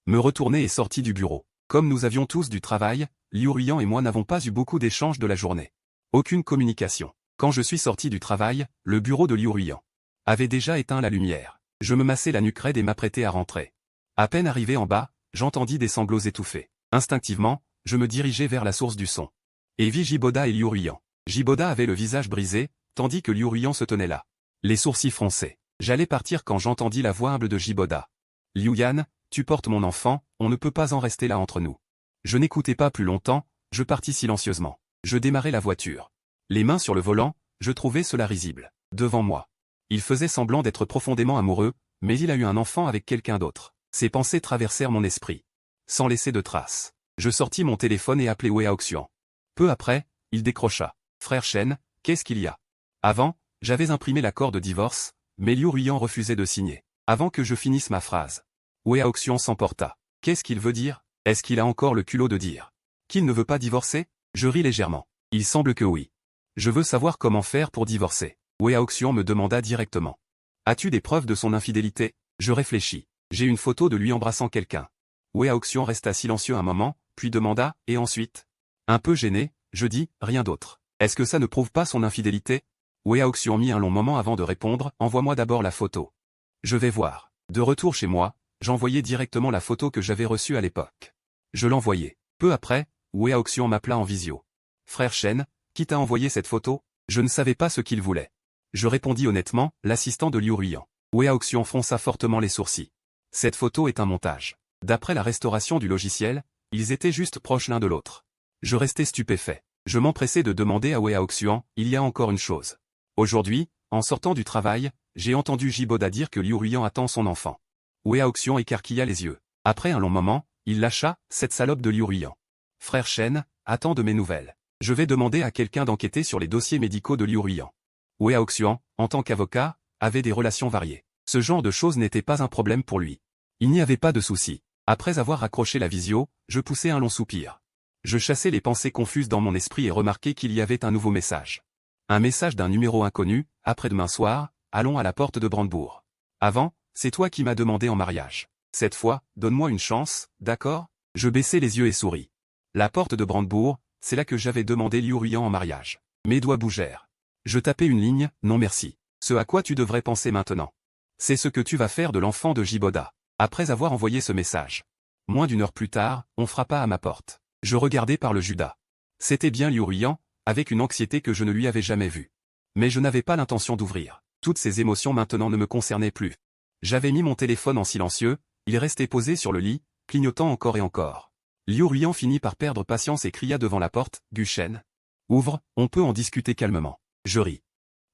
me retournai et sortis du bureau. Comme nous avions tous du travail, Liu Ruyan et moi n'avons pas eu beaucoup d'échanges de la journée. Aucune communication. Quand je suis sorti du travail, le bureau de Liu Ruyan avait déjà éteint la lumière. Je me massai la nuque raide et m'apprêtais à rentrer. À peine arrivé en bas, j'entendis des sanglots étouffés. Instinctivement, je me dirigeai vers la source du son. Et vis Jiboda et Liu Ruyan. Jiboda avait le visage brisé, tandis que Liu Ruyan se tenait là. Les sourcils froncés. J'allais partir quand j'entendis la voix humble de Jiboda. Liu Yan, tu portes mon enfant, on ne peut pas en rester là entre nous. Je n'écoutai pas plus longtemps, je partis silencieusement. Je démarrai la voiture. Les mains sur le volant, je trouvais cela risible. Devant moi. Il faisait semblant d'être profondément amoureux, mais il a eu un enfant avec quelqu'un d'autre. Ces pensées traversèrent mon esprit. Sans laisser de traces. Je sortis mon téléphone et appelai Wei Haoxian. Peu après, il décrocha. Frère Chen, qu'est-ce qu'il y a? Avant, j'avais imprimé l'accord de divorce, mais Liu Ruyan refusait de signer. Avant que je finisse ma phrase. Wei Haoxian s'emporta. Qu'est-ce qu'il veut dire? Est-ce qu'il a encore le culot de dire qu'il ne veut pas divorcer? Je ris légèrement. Il semble que oui. Je veux savoir comment faire pour divorcer. Wei Haoxian me demanda directement. As-tu des preuves de son infidélité? Je réfléchis. J'ai une photo de lui embrassant quelqu'un. Wei Haoxian resta silencieux un moment, puis demanda, et ensuite? Un peu gêné, je dis, rien d'autre. Est-ce que ça ne prouve pas son infidélité? Wei Haoxian mit un long moment avant de répondre, envoie-moi d'abord la photo. Je vais voir. De retour chez moi, j'envoyai directement la photo que j'avais reçue à l'époque. Je l'envoyai. Peu après, Wei Haoxian m'appela en visio. Frère Shen, qui t'a envoyé cette photo? Je ne savais pas ce qu'il voulait. Je répondis honnêtement, l'assistant de Liu Ruiyan. Wei Haoxian fronça fortement les sourcils. Cette photo est un montage. D'après la restauration du logiciel, ils étaient juste proches l'un de l'autre. Je restais stupéfait. Je m'empressai de demander à Wei Haoxian, il y a encore une chose. Aujourd'hui, en sortant du travail, j'ai entendu Jiboda dire que Liu Ruiyan attend son enfant. Wei Haoxian écarquilla les yeux. Après un long moment, il lâcha, cette salope de Liu Ruiyan. Frère Shen, attends de mes nouvelles. Je vais demander à quelqu'un d'enquêter sur les dossiers médicaux de Liu Ruiyan. Wei Haoxian, en tant qu'avocat, avait des relations variées. Ce genre de choses n'était pas un problème pour lui. Il n'y avait pas de souci. Après avoir raccroché la visio, je poussai un long soupir. Je chassai les pensées confuses dans mon esprit et remarquai qu'il y avait un nouveau message. Un message d'un numéro inconnu, après-demain soir, allons à la porte de Brandebourg. Avant, c'est toi qui m'as demandé en mariage. Cette fois, donne-moi une chance, d'accord? Je baissai les yeux et souris. La porte de Brandebourg, c'est là que j'avais demandé Liu Ruiyan en mariage. Mes doigts bougèrent. Je tapai une ligne, non merci. Ce à quoi tu devrais penser maintenant. C'est ce que tu vas faire de l'enfant de Jiboda. Après avoir envoyé ce message. Moins d'une heure plus tard, on frappa à ma porte. Je regardai par le Judas. C'était bien Liu Ruiyan, avec une anxiété que je ne lui avais jamais vue. Mais je n'avais pas l'intention d'ouvrir. Toutes ces émotions maintenant ne me concernaient plus. J'avais mis mon téléphone en silencieux, il restait posé sur le lit, clignotant encore et encore. Liu Ruiyan finit par perdre patience et cria devant la porte, « Guchen. Ouvre, on peut en discuter calmement. » Je ris.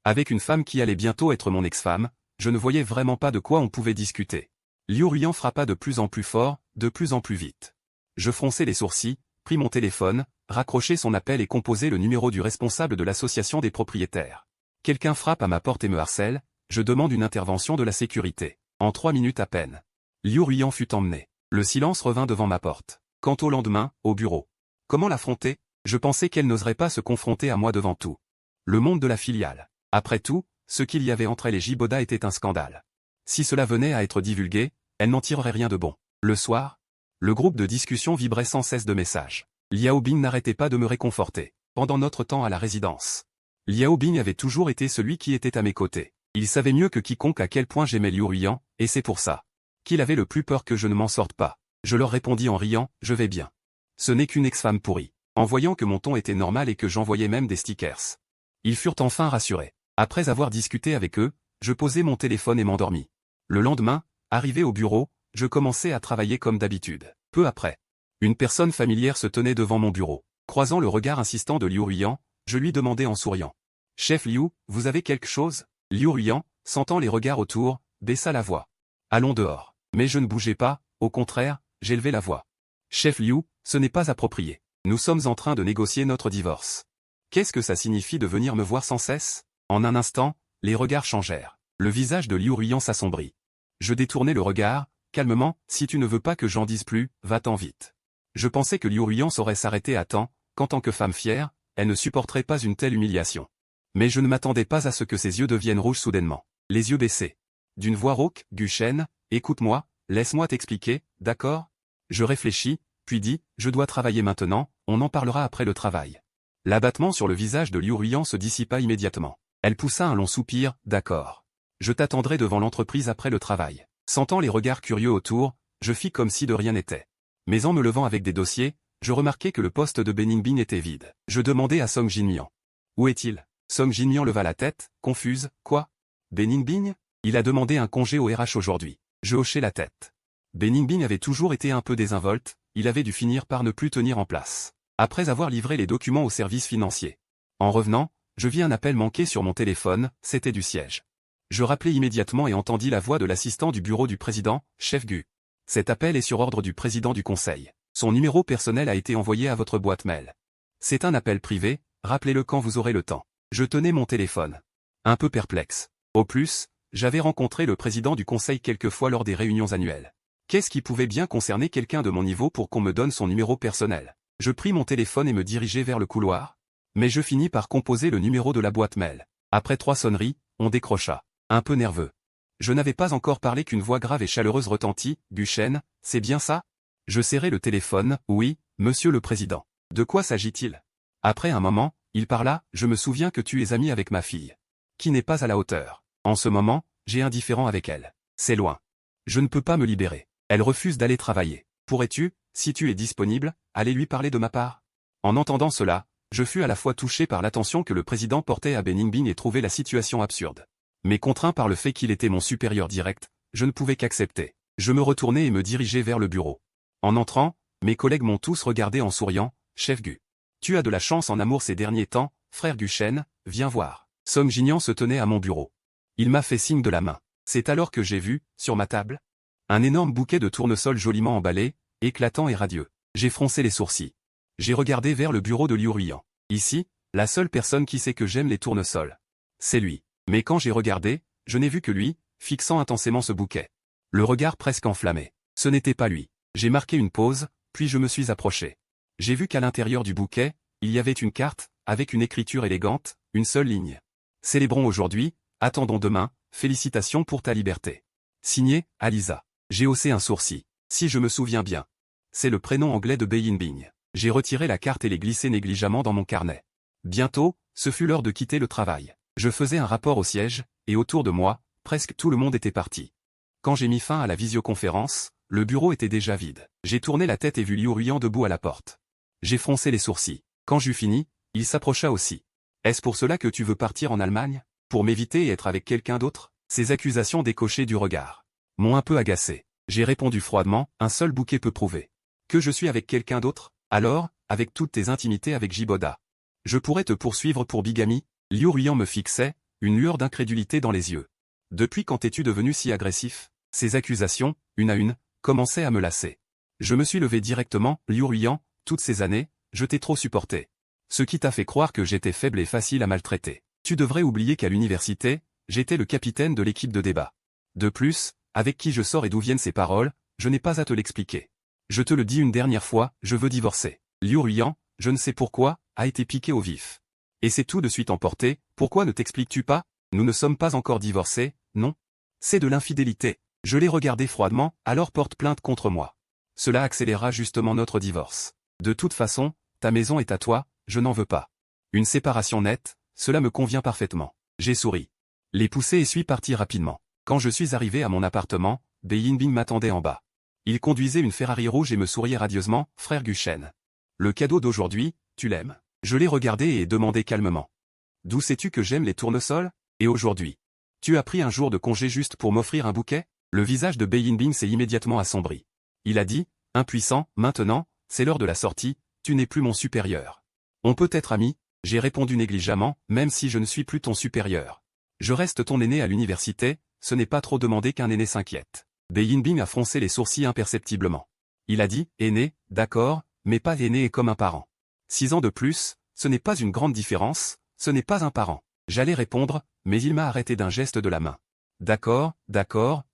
Avec une femme qui allait bientôt être mon ex-femme, je ne voyais vraiment pas de quoi on pouvait discuter. Liu Ruiyan frappa de plus en plus fort, de plus en plus vite. Je fronçai les sourcils, pris mon téléphone, raccrochai son appel et composai le numéro du responsable de l'association des propriétaires. Quelqu'un frappe à ma porte et me harcèle, je demande une intervention de la sécurité. En 3 minutes à peine. Liu Ruiyan fut emmené. Le silence revint devant ma porte. Quant au lendemain, au bureau. Comment l'affronter? Je pensais qu'elle n'oserait pas se confronter à moi devant tout. Le monde de la filiale. Après tout, ce qu'il y avait entre elle et Jiboda était un scandale. Si cela venait à être divulgué, elle n'en tirerait rien de bon. Le soir, le groupe de discussion vibrait sans cesse de messages. Liao Bing n'arrêtait pas de me réconforter. Pendant notre temps à la résidence. Liao Bing avait toujours été celui qui était à mes côtés. Il savait mieux que quiconque à quel point j'aimais Liu Ruiyan, et c'est pour ça qu'il avait le plus peur que je ne m'en sorte pas. Je leur répondis en riant, je vais bien. Ce n'est qu'une ex-femme pourrie. En voyant que mon ton était normal et que j'envoyais même des stickers. Ils furent enfin rassurés. Après avoir discuté avec eux, je posai mon téléphone et m'endormis. Le lendemain, arrivé au bureau, je commençai à travailler comme d'habitude. Peu après, une personne familière se tenait devant mon bureau. Croisant le regard insistant de Liu Ruiyan, je lui demandai en souriant. « Chef Liu, vous avez quelque chose ?» Liu Ruiyan, sentant les regards autour, baissa la voix. « Allons dehors. » Mais je ne bougeais pas, au contraire, j'élevai la voix. « Chef Liu, ce n'est pas approprié. Nous sommes en train de négocier notre divorce. Qu'est-ce que ça signifie de venir me voir sans cesse ?» En un instant, les regards changèrent. Le visage de Liu Ruiyan s'assombrit. Je détournai le regard, calmement, « Si tu ne veux pas que j'en dise plus, va-t'en vite. » Je pensais que Liu Ruiyan saurait s'arrêter à temps, qu'en tant que femme fière, elle ne supporterait pas une telle humiliation. Mais je ne m'attendais pas à ce que ses yeux deviennent rouges soudainement. Les yeux baissés. D'une voix rauque, « Guchen, écoute-moi, laisse-moi t'expliquer, d'accord ?» Je réfléchis, puis dis, « Je dois travailler maintenant, on en parlera après le travail. » L'abattement sur le visage de Liu Ruiyan se dissipa immédiatement. Elle poussa un long soupir, « D'accord. Je t'attendrai devant l'entreprise après le travail. » Sentant les regards curieux autour, je fis comme si de rien n'était. Mais en me levant avec des dossiers, je remarquai que le poste de Beningbin était vide. Je demandai à Song Jinmian. « Où est-il ?» Song Jinmian leva la tête, confuse, « Quoi? Beningbin? Il a demandé un congé au RH aujourd'hui. » Je hochai la tête. Beningbin avait toujours été un peu désinvolte, il avait dû finir par ne plus tenir en place. Après avoir livré les documents au service financier. En revenant, je vis un appel manqué sur mon téléphone, c'était du siège. Je rappelai immédiatement et entendis la voix de l'assistant du bureau du président, chef Gu. Cet appel est sur ordre du président du conseil. Son numéro personnel a été envoyé à votre boîte mail. C'est un appel privé, rappelez-le quand vous aurez le temps. Je tenais mon téléphone. Un peu perplexe. Au plus, j'avais rencontré le président du conseil quelques fois lors des réunions annuelles. Qu'est-ce qui pouvait bien concerner quelqu'un de mon niveau pour qu'on me donne son numéro personnel? Je pris mon téléphone et me dirigeai vers le couloir. Mais je finis par composer le numéro de la boîte mail. Après 3 sonneries, on décrocha. Un peu nerveux. Je n'avais pas encore parlé qu'une voix grave et chaleureuse retentit. « Guchen, c'est bien ça ?» Je serrai le téléphone. « Oui, monsieur le président. De quoi s'agit-il » Après un moment, il parla. « Je me souviens que tu es ami avec ma fille. Qui n'est pas à la hauteur. En ce moment, j'ai un différend avec elle. C'est loin. Je ne peux pas me libérer. Elle refuse d'aller travailler. Pourrais-tu, si tu es disponible, aller lui parler de ma part ?» En entendant cela, je fus à la fois touché par l'attention que le président portait à Ben Yingbing et trouvé la situation absurde. Mais contraint par le fait qu'il était mon supérieur direct, je ne pouvais qu'accepter. Je me retournai et me dirigeai vers le bureau. En entrant, mes collègues m'ont tous regardé en souriant. « Chef Gu. Tu as de la chance en amour ces derniers temps, frère Guchen, viens voir. » Song Jinian se tenait à mon bureau. Il m'a fait signe de la main. C'est alors que j'ai vu, sur ma table, un énorme bouquet de tournesol joliment emballé, éclatant et radieux. J'ai froncé les sourcils. J'ai regardé vers le bureau de Liu Ruiyan. Ici, la seule personne qui sait que j'aime les tournesols. C'est lui. Mais quand j'ai regardé, je n'ai vu que lui, fixant intensément ce bouquet. Le regard presque enflammé. Ce n'était pas lui. J'ai marqué une pause, puis je me suis approché. J'ai vu qu'à l'intérieur du bouquet, il y avait une carte, avec une écriture élégante, une seule ligne. Célébrons aujourd'hui, attendons demain, félicitations pour ta liberté. Signé, Alisa. J'ai haussé un sourcil. Si je me souviens bien. C'est le prénom anglais de Ben Yingbing. J'ai retiré la carte et l'ai glissée négligemment dans mon carnet. Bientôt, ce fut l'heure de quitter le travail. Je faisais un rapport au siège, et autour de moi, presque tout le monde était parti. Quand j'ai mis fin à la visioconférence, le bureau était déjà vide. J'ai tourné la tête et vu Liu Ruiyan debout à la porte. J'ai froncé les sourcils. Quand j'eus fini, il s'approcha aussi. « Est-ce pour cela que tu veux partir en Allemagne? Pour m'éviter et être avec quelqu'un d'autre ?» Ces accusations décochées du regard m'ont un peu agacé. J'ai répondu froidement, « Un seul bouquet peut prouver. Que je suis avec quelqu'un d'autre? Alors, avec toutes tes intimités avec Jiboda. Je pourrais te poursuivre pour bigamie ?» Liu Ruiyan me fixait, une lueur d'incrédulité dans les yeux. « Depuis quand es-tu devenu si agressif ?» Ces accusations, une à une, commençaient à me lasser. Je me suis levé directement. « Liu Ruiyan, toutes ces années, je t'ai trop supporté. Ce qui t'a fait croire que j'étais faible et facile à maltraiter. Tu devrais oublier qu'à l'université, j'étais le capitaine de l'équipe de débat. De plus, avec qui je sors et d'où viennent ces paroles, je n'ai pas à te l'expliquer. Je te le dis une dernière fois, je veux divorcer. » Liu Ruiyan, je ne sais pourquoi, a été piqué au vif. Et c'est tout de suite emporté. « Pourquoi ne t'expliques-tu pas? Nous ne sommes pas encore divorcés, non? C'est de l'infidélité. » Je l'ai regardé froidement. « Alors porte plainte contre moi. Cela accélérera justement notre divorce. De toute façon, ta maison est à toi, je n'en veux pas. Une séparation nette, cela me convient parfaitement. » J'ai souri. Les poussées et suis parti rapidement. Quand je suis arrivé à mon appartement, Ben Yingbing m'attendait en bas. Il conduisait une Ferrari rouge et me souriait radieusement. « Frère Guchen. Le cadeau d'aujourd'hui, tu l'aimes? » Je l'ai regardé et demandé calmement. « D'où sais-tu que j'aime les tournesols? Et aujourd'hui? Tu as pris un jour de congé juste pour m'offrir un bouquet ?» Le visage de Ben Yingbing s'est immédiatement assombri. Il a dit, impuissant, « Maintenant, c'est l'heure de la sortie, tu n'es plus mon supérieur. On peut être amis ?» J'ai répondu négligemment, « Même si je ne suis plus ton supérieur. Je reste ton aîné à l'université, ce n'est pas trop demander qu'un aîné s'inquiète. » Ben Yingbing a froncé les sourcils imperceptiblement. Il a dit, « Aîné, d'accord, mais pas aîné et comme un parent. 6 ans de plus, ce n'est pas une grande différence, ce n'est pas un parent. » J'allais répondre, mais il m'a arrêté d'un geste de la main. « D'accord,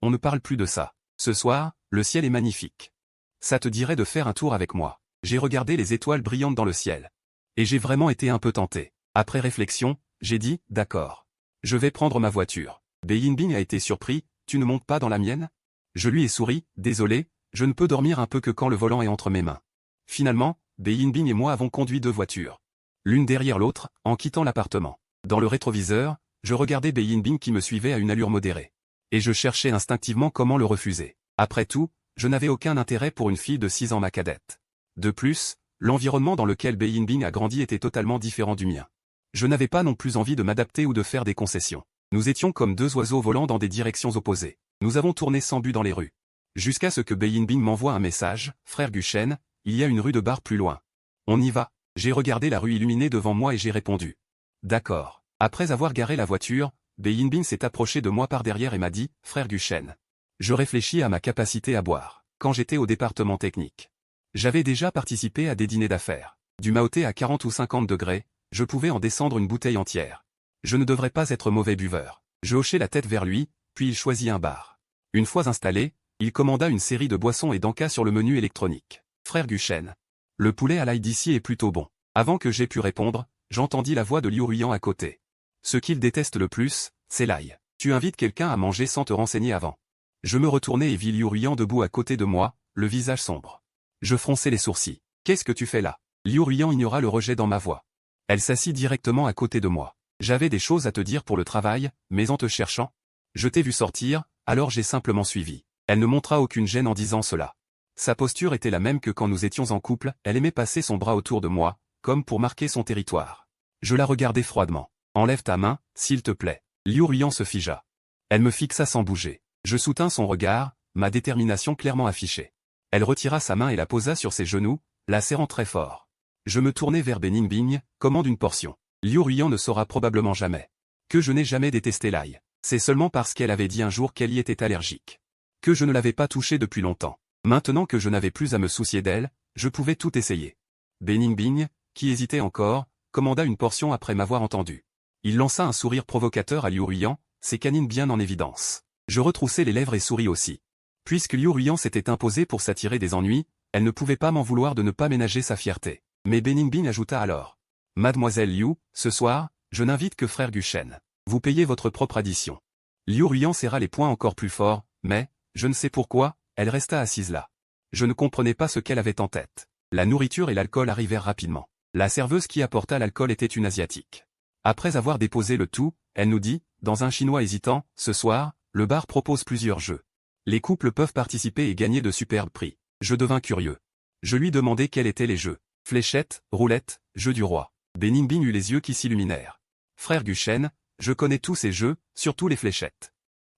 on ne parle plus de ça. Ce soir, le ciel est magnifique. Ça te dirait de faire un tour avec moi. » J'ai regardé les étoiles brillantes dans le ciel. Et j'ai vraiment été un peu tenté. Après réflexion, j'ai dit, « D'accord. Je vais prendre ma voiture. » Ben Yingbing a été surpris, « Tu ne montes pas dans la mienne ?» Je lui ai souri, « Désolé, je ne peux dormir un peu que quand le volant est entre mes mains. » Finalement, Ben Yingbing et moi avons conduit 2 voitures. L'une derrière l'autre, en quittant l'appartement. Dans le rétroviseur, je regardais Ben Yingbing qui me suivait à une allure modérée. Et je cherchais instinctivement comment le refuser. Après tout, je n'avais aucun intérêt pour une fille de 6 ans ma cadette. De plus, l'environnement dans lequel Ben Yingbing a grandi était totalement différent du mien. Je n'avais pas non plus envie de m'adapter ou de faire des concessions. Nous étions comme 2 oiseaux volant dans des directions opposées. Nous avons tourné sans but dans les rues. Jusqu'à ce que Ben Yingbing m'envoie un message, « Frère Guchen, il y a une rue de bar plus loin. On y va. » J'ai regardé la rue illuminée devant moi et j'ai répondu. « D'accord. » Après avoir garé la voiture, Ben Yingbing s'est approché de moi par derrière et m'a dit, « Frère Guchen. » Je réfléchis à ma capacité à boire. Quand j'étais au département technique, j'avais déjà participé à des dîners d'affaires. Du Maoté à 40 ou 50 degrés, je pouvais en descendre une bouteille entière. Je ne devrais pas être mauvais buveur. Je hochai la tête vers lui, puis il choisit un bar. Une fois installé, il commanda une série de boissons et d'encas sur le menu électronique. « Frère Guchen. Le poulet à l'ail d'ici est plutôt bon. » Avant que j'aie pu répondre, j'entendis la voix de Liu Ruiyan à côté. Ce qu'il déteste le plus, c'est l'ail. Tu invites quelqu'un à manger sans te renseigner avant. Je me retournai et vis Liu Ruiyan debout à côté de moi, le visage sombre. Je fronçai les sourcils. Qu'est-ce que tu fais là? Liu Ruiyan ignora le rejet dans ma voix. Elle s'assit directement à côté de moi. J'avais des choses à te dire pour le travail, mais en te cherchant, je t'ai vu sortir, alors j'ai simplement suivi. Elle ne montra aucune gêne en disant cela. Sa posture était la même que quand nous étions en couple, elle aimait passer son bras autour de moi, comme pour marquer son territoire. Je la regardai froidement. Enlève ta main, s'il te plaît. Liu Ruiyan se figea. Elle me fixa sans bouger. Je soutins son regard, ma détermination clairement affichée. Elle retira sa main et la posa sur ses genoux, la serrant très fort. Je me tournai vers Beningbing, commande une portion. Liu Ruiyan ne saura probablement jamais que je n'ai jamais détesté l'ail. C'est seulement parce qu'elle avait dit un jour qu'elle y était allergique que je ne l'avais pas touchée depuis longtemps. Maintenant que je n'avais plus à me soucier d'elle, je pouvais tout essayer. Beningbing, qui hésitait encore, commanda une portion après m'avoir entendu. Il lança un sourire provocateur à Liu Ruiyan, ses canines bien en évidence. Je retroussai les lèvres et souris aussi. Puisque Liu Ruiyan s'était imposée pour s'attirer des ennuis, elle ne pouvait pas m'en vouloir de ne pas ménager sa fierté. Mais Beningbing ajouta alors. Mademoiselle Liu, ce soir, je n'invite que frère Guchen. Vous payez votre propre addition. Liu Ruiyan serra les poings encore plus fort, mais, je ne sais pourquoi, elle resta assise là. Je ne comprenais pas ce qu'elle avait en tête. La nourriture et l'alcool arrivèrent rapidement. La serveuse qui apporta l'alcool était une asiatique. Après avoir déposé le tout, elle nous dit, dans un chinois hésitant, ce soir, le bar propose plusieurs jeux. Les couples peuvent participer et gagner de superbes prix. Je devins curieux. Je lui demandai quels étaient les jeux. Fléchettes, roulettes, jeux du roi. Beningbing eut les yeux qui s'illuminèrent. Frère Guchen, je connais tous ces jeux, surtout les fléchettes.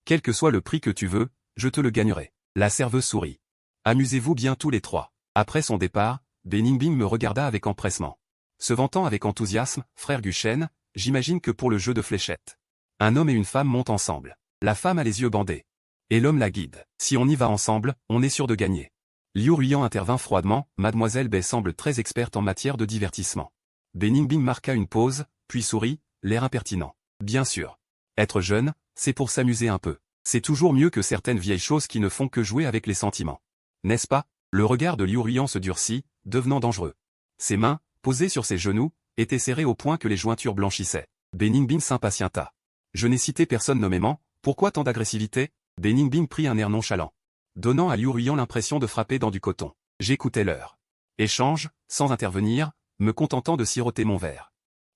Quel que soit le prix que tu veux, je te le gagnerai. La serveuse sourit. Amusez-vous bien tous les trois. Après son départ, Beningbing me regarda avec empressement. Se vantant avec enthousiasme, frère Guchen, j'imagine que pour le jeu de fléchettes, un homme et une femme montent ensemble. La femme a les yeux bandés. Et l'homme la guide. Si on y va ensemble, on est sûr de gagner. Liu Ruiyan intervint froidement, Mademoiselle Bai semble très experte en matière de divertissement. Beningbing marqua une pause, puis sourit, l'air impertinent. Bien sûr. Être jeune, c'est pour s'amuser un peu. C'est toujours mieux que certaines vieilles choses qui ne font que jouer avec les sentiments. N'est-ce pas? Le regard de Liu Ruiyan se durcit, devenant dangereux. Ses mains, posées sur ses genoux, étaient serrées au point que les jointures blanchissaient. Beningbing s'impatienta. Je n'ai cité personne nommément, pourquoi tant d'agressivité? Beningbing prit un air nonchalant, donnant à Liu Ruiyan l'impression de frapper dans du coton. J'écoutais leur échange, sans intervenir, me contentant de siroter mon verre.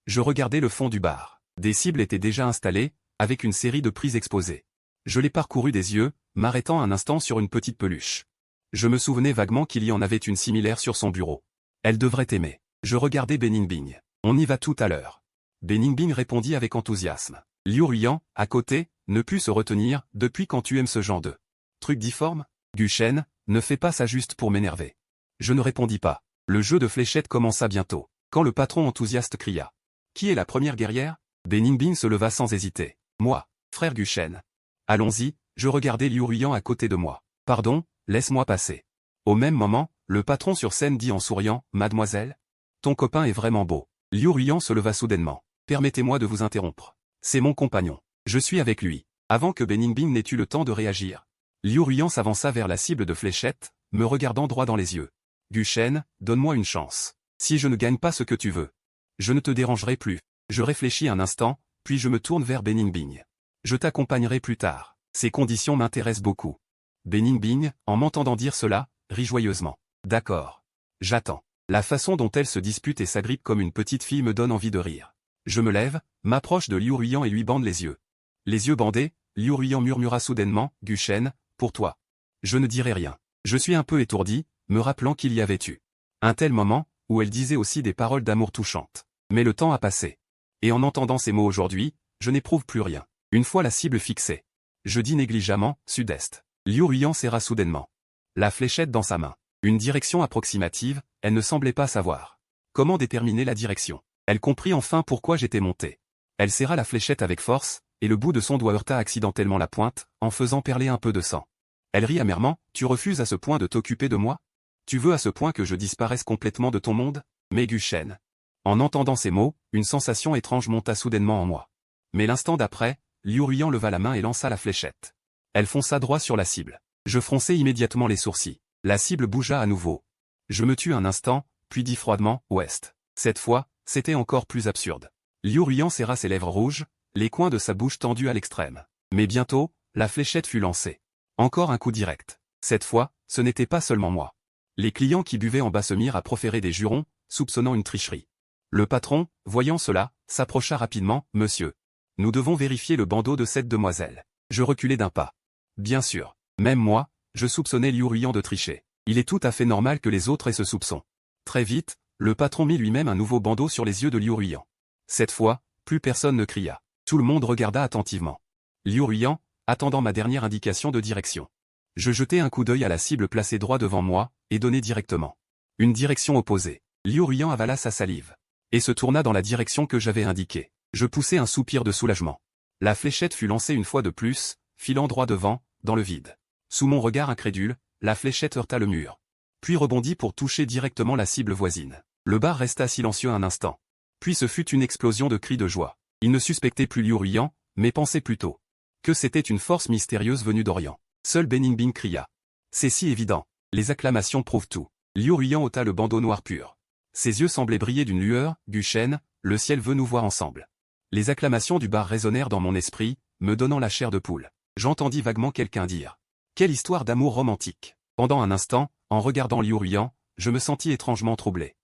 Je regardais le fond du bar. Des cibles étaient déjà installées, avec une série de prises exposées. Je les parcourus des yeux, m'arrêtant un instant sur une petite peluche. Je me souvenais vaguement qu'il y en avait une similaire sur son bureau. Elle devrait aimer. Je regardais Beningbing. On y va tout à l'heure. Beningbing répondit avec enthousiasme. Liu Ruiyan, à côté, ne put se retenir, depuis quand tu aimes ce genre de truc difforme? Guchen, ne fais pas ça juste pour m'énerver. Je ne répondis pas. Le jeu de fléchettes commença bientôt, quand le patron enthousiaste cria. Qui est la première guerrière? Beningbing se leva sans hésiter. Moi, frère Guchen. Allons-y, je regardais Liu Ruiyan à côté de moi. Pardon, laisse-moi passer. Au même moment, le patron sur scène dit en souriant, Mademoiselle, ton copain est vraiment beau. Liu Ruiyan se leva soudainement. Permettez-moi de vous interrompre. C'est mon compagnon. Je suis avec lui. Avant que Beningbing n'ait eu le temps de réagir, Liu Ruiyan s'avança vers la cible de fléchette, me regardant droit dans les yeux. Guchen, donne-moi une chance. Si je ne gagne pas ce que tu veux, je ne te dérangerai plus. Je réfléchis un instant, puis je me tourne vers Beningbing. Je t'accompagnerai plus tard. Ces conditions m'intéressent beaucoup. Beningbing, en m'entendant dire cela, rit joyeusement. D'accord. J'attends. La façon dont elle se dispute et s'agrippe comme une petite fille me donne envie de rire. Je me lève, m'approche de Liu Ruiyan et lui bande les yeux. Les yeux bandés, Liu Ruiyan murmura soudainement, Guchen, pour toi. Je ne dirai rien. Je suis un peu étourdi, me rappelant qu'il y avait eu un tel moment, où elle disait aussi des paroles d'amour touchantes. Mais le temps a passé. Et en entendant ces mots aujourd'hui, je n'éprouve plus rien. Une fois la cible fixée, je dis négligemment, sud-est. Liu Ruiyan serra soudainement la fléchette dans sa main. Une direction approximative, elle ne semblait pas savoir comment déterminer la direction. Elle comprit enfin pourquoi j'étais monté. Elle serra la fléchette avec force, et le bout de son doigt heurta accidentellement la pointe, en faisant perler un peu de sang. Elle rit amèrement, tu refuses à ce point de t'occuper de moi? Tu veux à ce point que je disparaisse complètement de ton monde? Mais Guchen. En entendant ces mots, une sensation étrange monta soudainement en moi. Mais l'instant d'après, Liu Ruiyan leva la main et lança la fléchette. Elle fonça droit sur la cible. Je fronçai immédiatement les sourcils. La cible bougea à nouveau. Je me tus un instant, puis dis froidement, ouest. Cette fois, c'était encore plus absurde. Liu Ruian serra ses lèvres rouges, les coins de sa bouche tendus à l'extrême. Mais bientôt, la fléchette fut lancée. Encore un coup direct. Cette fois, ce n'était pas seulement moi. Les clients qui buvaient en bas se mirent à proférer des jurons, soupçonnant une tricherie. Le patron, voyant cela, s'approcha rapidement. « Monsieur, nous devons vérifier le bandeau de cette demoiselle. » Je reculai d'un pas. Bien sûr, même moi, je soupçonnais Liu Ruian de tricher. Il est tout à fait normal que les autres aient ce soupçon. Très vite, le patron mit lui-même un nouveau bandeau sur les yeux de Liu Ruian. Cette fois, plus personne ne cria. Tout le monde regarda attentivement. Liu Ruian, attendant ma dernière indication de direction. Je jetai un coup d'œil à la cible placée droit devant moi, et donnai directement. Une direction opposée. Liu Ruian avala sa salive. Et se tourna dans la direction que j'avais indiquée. Je poussai un soupir de soulagement. La fléchette fut lancée une fois de plus, filant droit devant, dans le vide. Sous mon regard incrédule, la fléchette heurta le mur. Puis rebondit pour toucher directement la cible voisine. Le bar resta silencieux un instant. Puis ce fut une explosion de cris de joie. Il ne suspectait plus Liu Ruian, mais pensait plutôt que c'était une force mystérieuse venue d'Orient. Seul Beningbing cria. C'est si évident. Les acclamations prouvent tout. Liu Ruian ôta le bandeau noir pur. Ses yeux semblaient briller d'une lueur. Guchen, le ciel veut nous voir ensemble. Les acclamations du bar résonnèrent dans mon esprit, me donnant la chair de poule. J'entendis vaguement quelqu'un dire. Quelle histoire d'amour romantique. Pendant un instant, en regardant Liu Ruian, je me sentis étrangement troublé.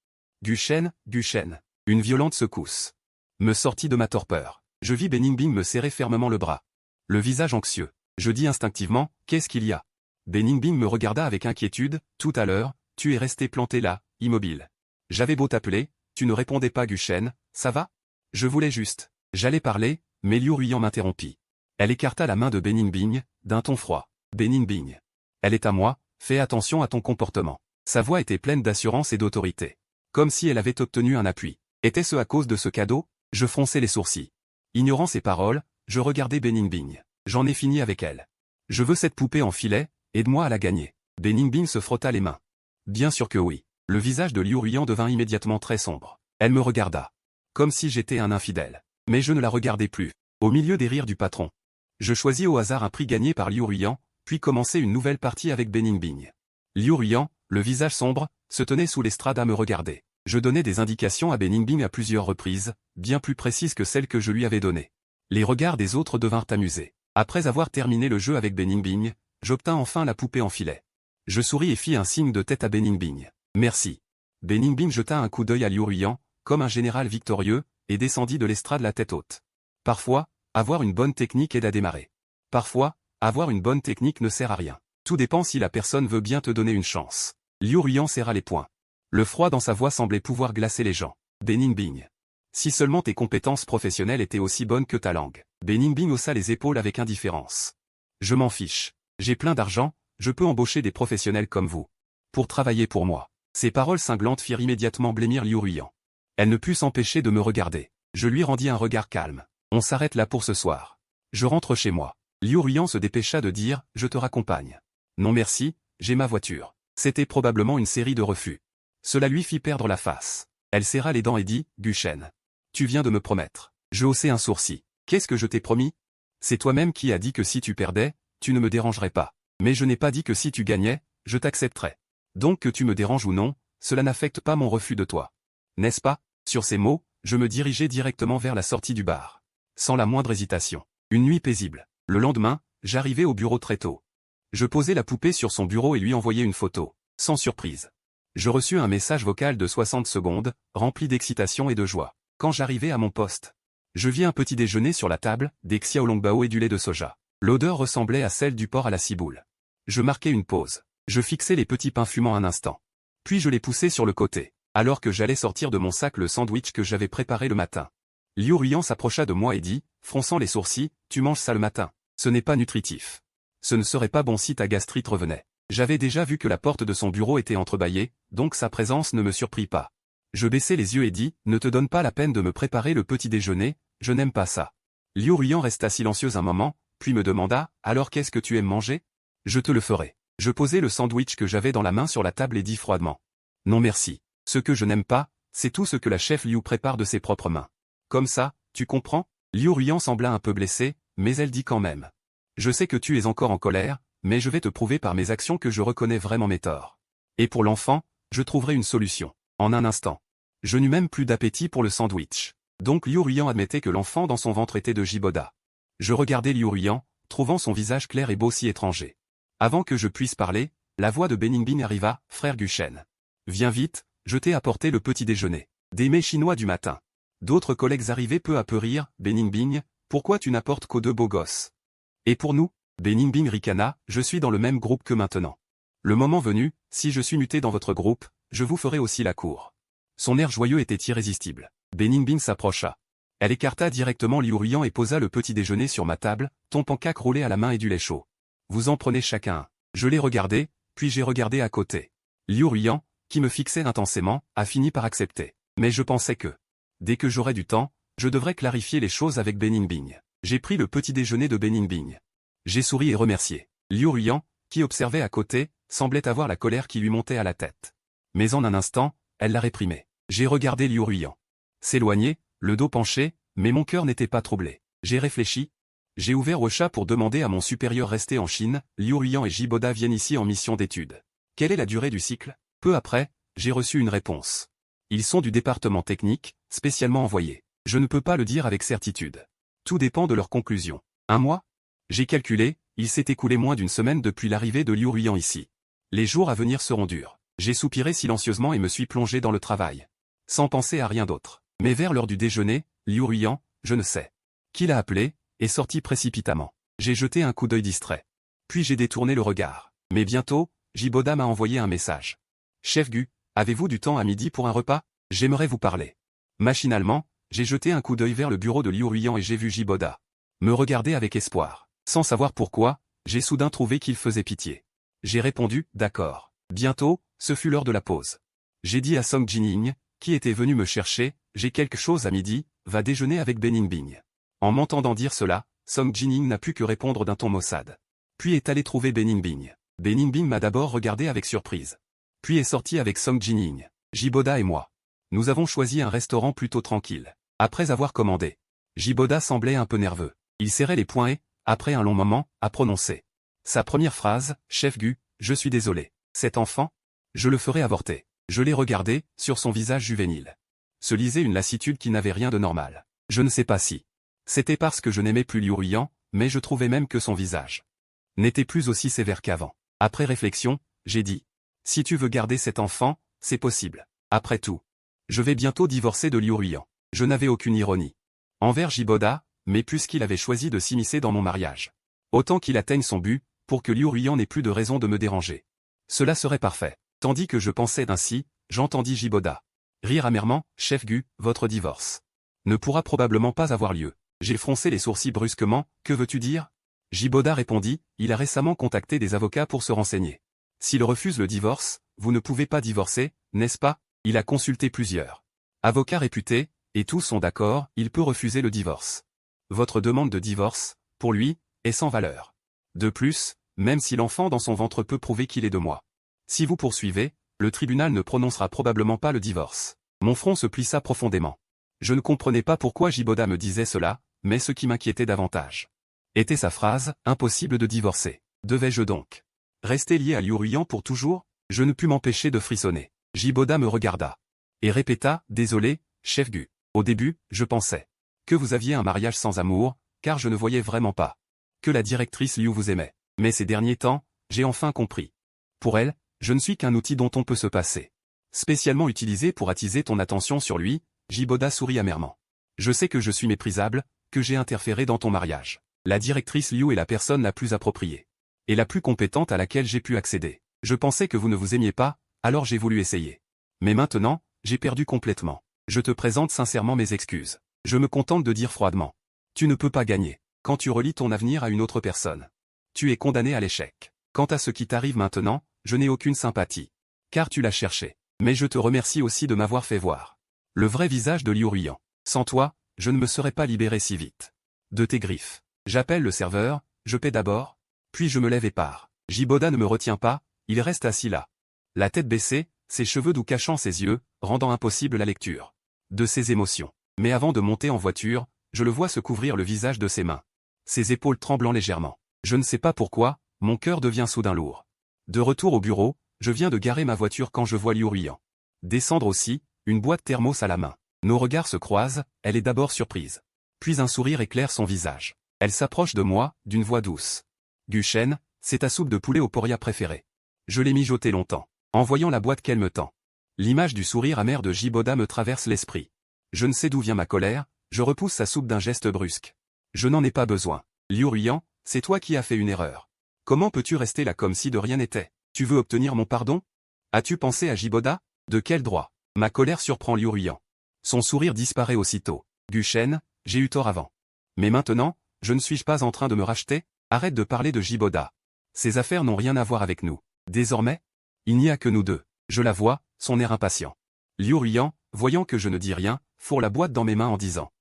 Guchen, Guchen. Une violente secousse me sortit de ma torpeur. Je vis Beningbing me serrer fermement le bras. Le visage anxieux. Je dis instinctivement, qu'est-ce qu'il y a? Beningbing me regarda avec inquiétude. Tout à l'heure, tu es resté planté là, immobile. J'avais beau t'appeler, tu ne répondais pas Guchen, ça va? Je voulais juste. J'allais parler, mais Liu Ruian m'interrompit. Elle écarta la main de Beningbing, d'un ton froid. Beningbing. Elle est à moi, fais attention à ton comportement. Sa voix était pleine d'assurance et d'autorité. Comme si elle avait obtenu un appui. Était-ce à cause de ce cadeau? Je fronçai les sourcils. Ignorant ses paroles, je regardai Beningbing. J'en ai fini avec elle. Je veux cette poupée en filet, aide-moi à la gagner. Beningbing se frotta les mains. Bien sûr que oui. Le visage de Liu Ruian devint immédiatement très sombre. Elle me regarda. Comme si j'étais un infidèle. Mais je ne la regardais plus. Au milieu des rires du patron. Je choisis au hasard un prix gagné par Liu Ruian, puis commençai une nouvelle partie avec Beningbing. Liu Ruian, le visage sombre, se tenait sous l'estrade à me regarder. Je donnais des indications à Beningbing à plusieurs reprises, bien plus précises que celles que je lui avais données. Les regards des autres devinrent amusés. Après avoir terminé le jeu avec Beningbing, j'obtins enfin la poupée en filet. Je souris et fis un signe de tête à Beningbing. Merci. Beningbing jeta un coup d'œil à Liu Ruian, comme un général victorieux, et descendit de l'estrade la tête haute. Parfois, avoir une bonne technique aide à démarrer. Parfois, avoir une bonne technique ne sert à rien. Tout dépend si la personne veut bien te donner une chance. Liu Ruian serra les poings. Le froid dans sa voix semblait pouvoir glacer les gens. Beningbing. Si seulement tes compétences professionnelles étaient aussi bonnes que ta langue. Beningbing haussa les épaules avec indifférence. Je m'en fiche. J'ai plein d'argent, je peux embaucher des professionnels comme vous. Pour travailler pour moi. Ces paroles cinglantes firent immédiatement blêmir Liu Ruian. Elle ne put s'empêcher de me regarder. Je lui rendis un regard calme. On s'arrête là pour ce soir. Je rentre chez moi. Liu Ruian se dépêcha de dire, je te raccompagne. Non merci, j'ai ma voiture. C'était probablement une série de refus. Cela lui fit perdre la face. Elle serra les dents et dit, Guchen. Tu viens de me promettre. Je haussai un sourcil. Qu'est-ce que je t'ai promis? C'est toi-même qui as dit que si tu perdais, tu ne me dérangerais pas. Mais je n'ai pas dit que si tu gagnais, je t'accepterais. Donc que tu me déranges ou non, cela n'affecte pas mon refus de toi. N'est-ce pas? Sur ces mots, je me dirigeai directement vers la sortie du bar. Sans la moindre hésitation. Une nuit paisible. Le lendemain, j'arrivai au bureau très tôt. Je posai la poupée sur son bureau et lui envoyai une photo. Sans surprise. Je reçus un message vocal de 60 secondes, rempli d'excitation et de joie. Quand j'arrivai à mon poste, je vis un petit déjeuner sur la table, des xiaolongbao et du lait de soja. L'odeur ressemblait à celle du porc à la ciboule. Je marquai une pause. Je fixai les petits pains fumants un instant. Puis je les poussai sur le côté, alors que j'allais sortir de mon sac le sandwich que j'avais préparé le matin. Liu Ruian s'approcha de moi et dit, fronçant les sourcils, tu manges ça le matin. Ce n'est pas nutritif. Ce ne serait pas bon si ta gastrite revenait. J'avais déjà vu que la porte de son bureau était entrebâillée, donc sa présence ne me surprit pas. Je baissai les yeux et dis, ne te donne pas la peine de me préparer le petit déjeuner, je n'aime pas ça. Liu Ruian resta silencieux un moment, puis me demanda, alors qu'est-ce que tu aimes manger? Je te le ferai. Je posai le sandwich que j'avais dans la main sur la table et dis froidement. Non merci. Ce que je n'aime pas, c'est tout ce que la chef Liu prépare de ses propres mains. Comme ça, tu comprends? Liu Ruian sembla un peu blessée, mais elle dit quand même. Je sais que tu es encore en colère, mais je vais te prouver par mes actions que je reconnais vraiment mes torts. Et pour l'enfant, je trouverai une solution. En un instant. Je n'eus même plus d'appétit pour le sandwich. Donc Liu Ruian admettait que l'enfant dans son ventre était de Jiboda. Je regardais Liu Ruian, trouvant son visage clair et beau si étranger. Avant que je puisse parler, la voix de Beningbing arriva, « Frère Guchen. Viens vite, je t'ai apporté le petit déjeuner. Des mets chinois du matin. » D'autres collègues arrivaient peu à peu rire, « Beningbing, pourquoi tu n'apportes qu'aux deux beaux gosses? Et pour nous ?» Beningbing ricana, « Je suis dans le même groupe que maintenant. Le moment venu, si je suis muté dans votre groupe, je vous ferai aussi la cour. » Son air joyeux était irrésistible. Beningbing s'approcha. Elle écarta directement Liu Ruian et posa le petit déjeuner sur ma table, ton pancake roulé à la main et du lait chaud. Vous en prenez chacun un. Je l'ai regardé, puis j'ai regardé à côté. Liu Ruian, qui me fixait intensément, a fini par accepter. Mais je pensais que, dès que j'aurais du temps, je devrais clarifier les choses avec Beningbing. J'ai pris le petit déjeuner de Beningbing. J'ai souri et remercié. Liu Ruian, qui observait à côté, semblait avoir la colère qui lui montait à la tête. Mais en un instant, elle l'a réprimée. J'ai regardé Liu Ruian s'éloigner, le dos penché, mais mon cœur n'était pas troublé. J'ai réfléchi. J'ai ouvert au chat pour demander à mon supérieur resté en Chine, Liu Ruian et Jiboda viennent ici en mission d'études. Quelle est la durée du cycle? Peu après, j'ai reçu une réponse. Ils sont du département technique, spécialement envoyés. Je ne peux pas le dire avec certitude. Tout dépend de leur conclusion. Un mois? J'ai calculé, il s'est écoulé moins d'une semaine depuis l'arrivée de Liu Ruian ici. Les jours à venir seront durs. J'ai soupiré silencieusement et me suis plongé dans le travail. Sans penser à rien d'autre. Mais vers l'heure du déjeuner, Liu Ruian, je ne sais qui l'a appelé, est sorti précipitamment. J'ai jeté un coup d'œil distrait. Puis j'ai détourné le regard. Mais bientôt, Jiboda m'a envoyé un message. Chef Gu, avez-vous du temps à midi pour un repas? J'aimerais vous parler. Machinalement, j'ai jeté un coup d'œil vers le bureau de Liu Ruian et j'ai vu Jiboda me regarder avec espoir. Sans savoir pourquoi, j'ai soudain trouvé qu'il faisait pitié. J'ai répondu, d'accord. Bientôt, ce fut l'heure de la pause. J'ai dit à Song Jining, qui était venu me chercher, j'ai quelque chose à midi, va déjeuner avec Beningbing. En m'entendant dire cela, Song Jining n'a pu que répondre d'un ton maussade. Puis est allé trouver Beningbing. Beningbing m'a d'abord regardé avec surprise. Puis est sorti avec Song Jining, Jiboda et moi. Nous avons choisi un restaurant plutôt tranquille. Après avoir commandé, Jiboda semblait un peu nerveux. Il serrait les poings et, après un long moment, a prononcé sa première phrase, Chef Gu, je suis désolé. Cet enfant, je le ferai avorter. Je l'ai regardé, sur son visage juvénile se lisait une lassitude qui n'avait rien de normal. Je ne sais pas si c'était parce que je n'aimais plus Liu Ruian, mais je trouvais même que son visage n'était plus aussi sévère qu'avant. Après réflexion, j'ai dit, si tu veux garder cet enfant, c'est possible. Après tout, je vais bientôt divorcer de Liu Ruian. Je n'avais aucune ironie envers Jiboda, mais puisqu'il avait choisi de s'immiscer dans mon mariage, autant qu'il atteigne son but, pour que Liu Ruian n'ait plus de raison de me déranger. Cela serait parfait. Tandis que je pensais ainsi, j'entendis Jiboda rire amèrement, Chef Gu, votre divorce ne pourra probablement pas avoir lieu. J'ai froncé les sourcils brusquement, que veux-tu dire? Jiboda répondit, il a récemment contacté des avocats pour se renseigner. S'il refuse le divorce, vous ne pouvez pas divorcer, n'est-ce pas? Il a consulté plusieurs avocats réputés, et tous sont d'accord, il peut refuser le divorce. Votre demande de divorce, pour lui, est sans valeur. De plus, même si l'enfant dans son ventre peut prouver qu'il est de moi. Si vous poursuivez, le tribunal ne prononcera probablement pas le divorce. Mon front se plissa profondément. Je ne comprenais pas pourquoi Jiboda me disait cela, mais ce qui m'inquiétait davantage était sa phrase, impossible de divorcer. Devais-je donc rester lié à Liu Ruian pour toujours? Je ne pus m'empêcher de frissonner. Jiboda me regarda et répéta, désolé, Chef Gu. Au début, je pensais que vous aviez un mariage sans amour, car je ne voyais vraiment pas que la directrice Liu vous aimait. Mais ces derniers temps, j'ai enfin compris. Pour elle, je ne suis qu'un outil dont on peut se passer. Spécialement utilisé pour attiser ton attention sur lui, Jiboda sourit amèrement. Je sais que je suis méprisable, que j'ai interféré dans ton mariage. La directrice Liu est la personne la plus appropriée et la plus compétente à laquelle j'ai pu accéder. Je pensais que vous ne vous aimiez pas, alors j'ai voulu essayer. Mais maintenant, j'ai perdu complètement. Je te présente sincèrement mes excuses. Je me contente de dire froidement. Tu ne peux pas gagner. Quand tu relis ton avenir à une autre personne, tu es condamné à l'échec. Quant à ce qui t'arrive maintenant, je n'ai aucune sympathie. Car tu l'as cherché. Mais je te remercie aussi de m'avoir fait voir le vrai visage de Liu Ruian. Sans toi, je ne me serais pas libéré si vite de tes griffes. J'appelle le serveur, je paie d'abord, puis je me lève et pars. Jiboda ne me retient pas, il reste assis là. La tête baissée, ses cheveux doux cachant ses yeux, rendant impossible la lecture de ses émotions. Mais avant de monter en voiture, je le vois se couvrir le visage de ses mains, ses épaules tremblant légèrement. Je ne sais pas pourquoi, mon cœur devient soudain lourd. De retour au bureau, je viens de garer ma voiture quand je vois Liu Ruian descendre aussi, une boîte thermos à la main. Nos regards se croisent, elle est d'abord surprise. Puis un sourire éclaire son visage. Elle s'approche de moi, d'une voix douce. Guchen, c'est ta soupe de poulet au poria préférée. Je l'ai mijotée longtemps. En voyant la boîte qu'elle me tend. L'image du sourire amer de Jiboda me traverse l'esprit. Je ne sais d'où vient ma colère, je repousse sa soupe d'un geste brusque. Je n'en ai pas besoin. Liu Ruyan, c'est toi qui as fait une erreur. Comment peux-tu rester là comme si de rien n'était? Tu veux obtenir mon pardon? As-tu pensé à Jiboda? De quel droit? Ma colère surprend Liu Ruyan. Son sourire disparaît aussitôt. Guchen, j'ai eu tort avant. Mais maintenant, je ne suis pas en train de me racheter? Arrête de parler de Jiboda. Ces affaires n'ont rien à voir avec nous. Désormais, il n'y a que nous deux. Je la vois, son air impatient. Liu Ruyan, voyant que je ne dis rien, fourre la boîte dans mes mains en disant.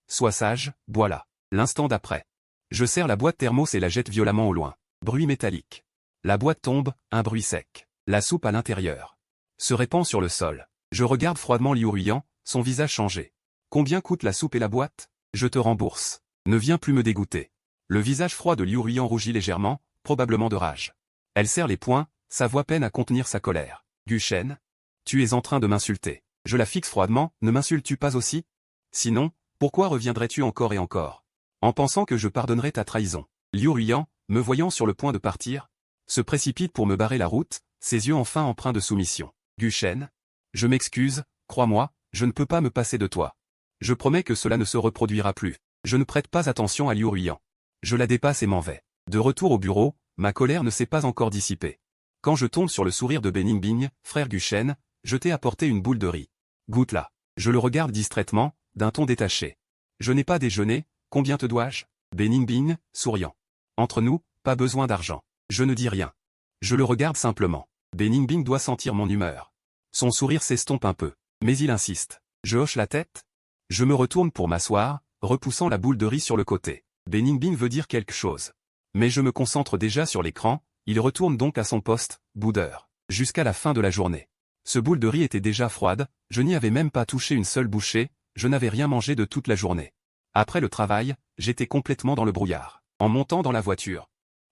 Sois sage, bois-la. L'instant d'après. Je serre la boîte thermos et la jette violemment au loin. Bruit métallique. La boîte tombe, un bruit sec. La soupe à l'intérieur se répand sur le sol. Je regarde froidement Liu Ruyan, son visage changé. Combien coûte la soupe et la boîte? Je te rembourse. Ne viens plus me dégoûter. Le visage froid de Liu Ruyan rougit légèrement, probablement de rage. Elle serre les poings, sa voix peine à contenir sa colère. Guchen, tu es en train de m'insulter. Je la fixe froidement, ne m'insultes-tu pas aussi? Sinon, pourquoi reviendrais-tu encore et encore? En pensant que je pardonnerais ta trahison. Liu Ruyan, me voyant sur le point de partir, se précipite pour me barrer la route, ses yeux enfin empreints de soumission. Guchen, je m'excuse, crois-moi, je ne peux pas me passer de toi. Je promets que cela ne se reproduira plus. Je ne prête pas attention à Liu Ruyan. Je la dépasse et m'en vais. De retour au bureau, ma colère ne s'est pas encore dissipée. Quand je tombe sur le sourire de Beningbing, frère Guchen, je t'ai apporté une boule de riz. Goûte-la. Je le regarde distraitement, d'un ton détaché. Je n'ai pas déjeuné, combien te dois-je? Beningbing, souriant. Entre nous, pas besoin d'argent. Je ne dis rien. Je le regarde simplement. Beningbing doit sentir mon humeur. Son sourire s'estompe un peu, mais il insiste. Je hoche la tête. Je me retourne pour m'asseoir, repoussant la boule de riz sur le côté. Beningbing veut dire quelque chose. Mais je me concentre déjà sur l'écran, il retourne donc à son poste, boudeur, jusqu'à la fin de la journée. Ce boule de riz était déjà froide, je n'y avais même pas touché une seule bouchée, je n'avais rien mangé de toute la journée. Après le travail, j'étais complètement dans le brouillard. En montant dans la voiture,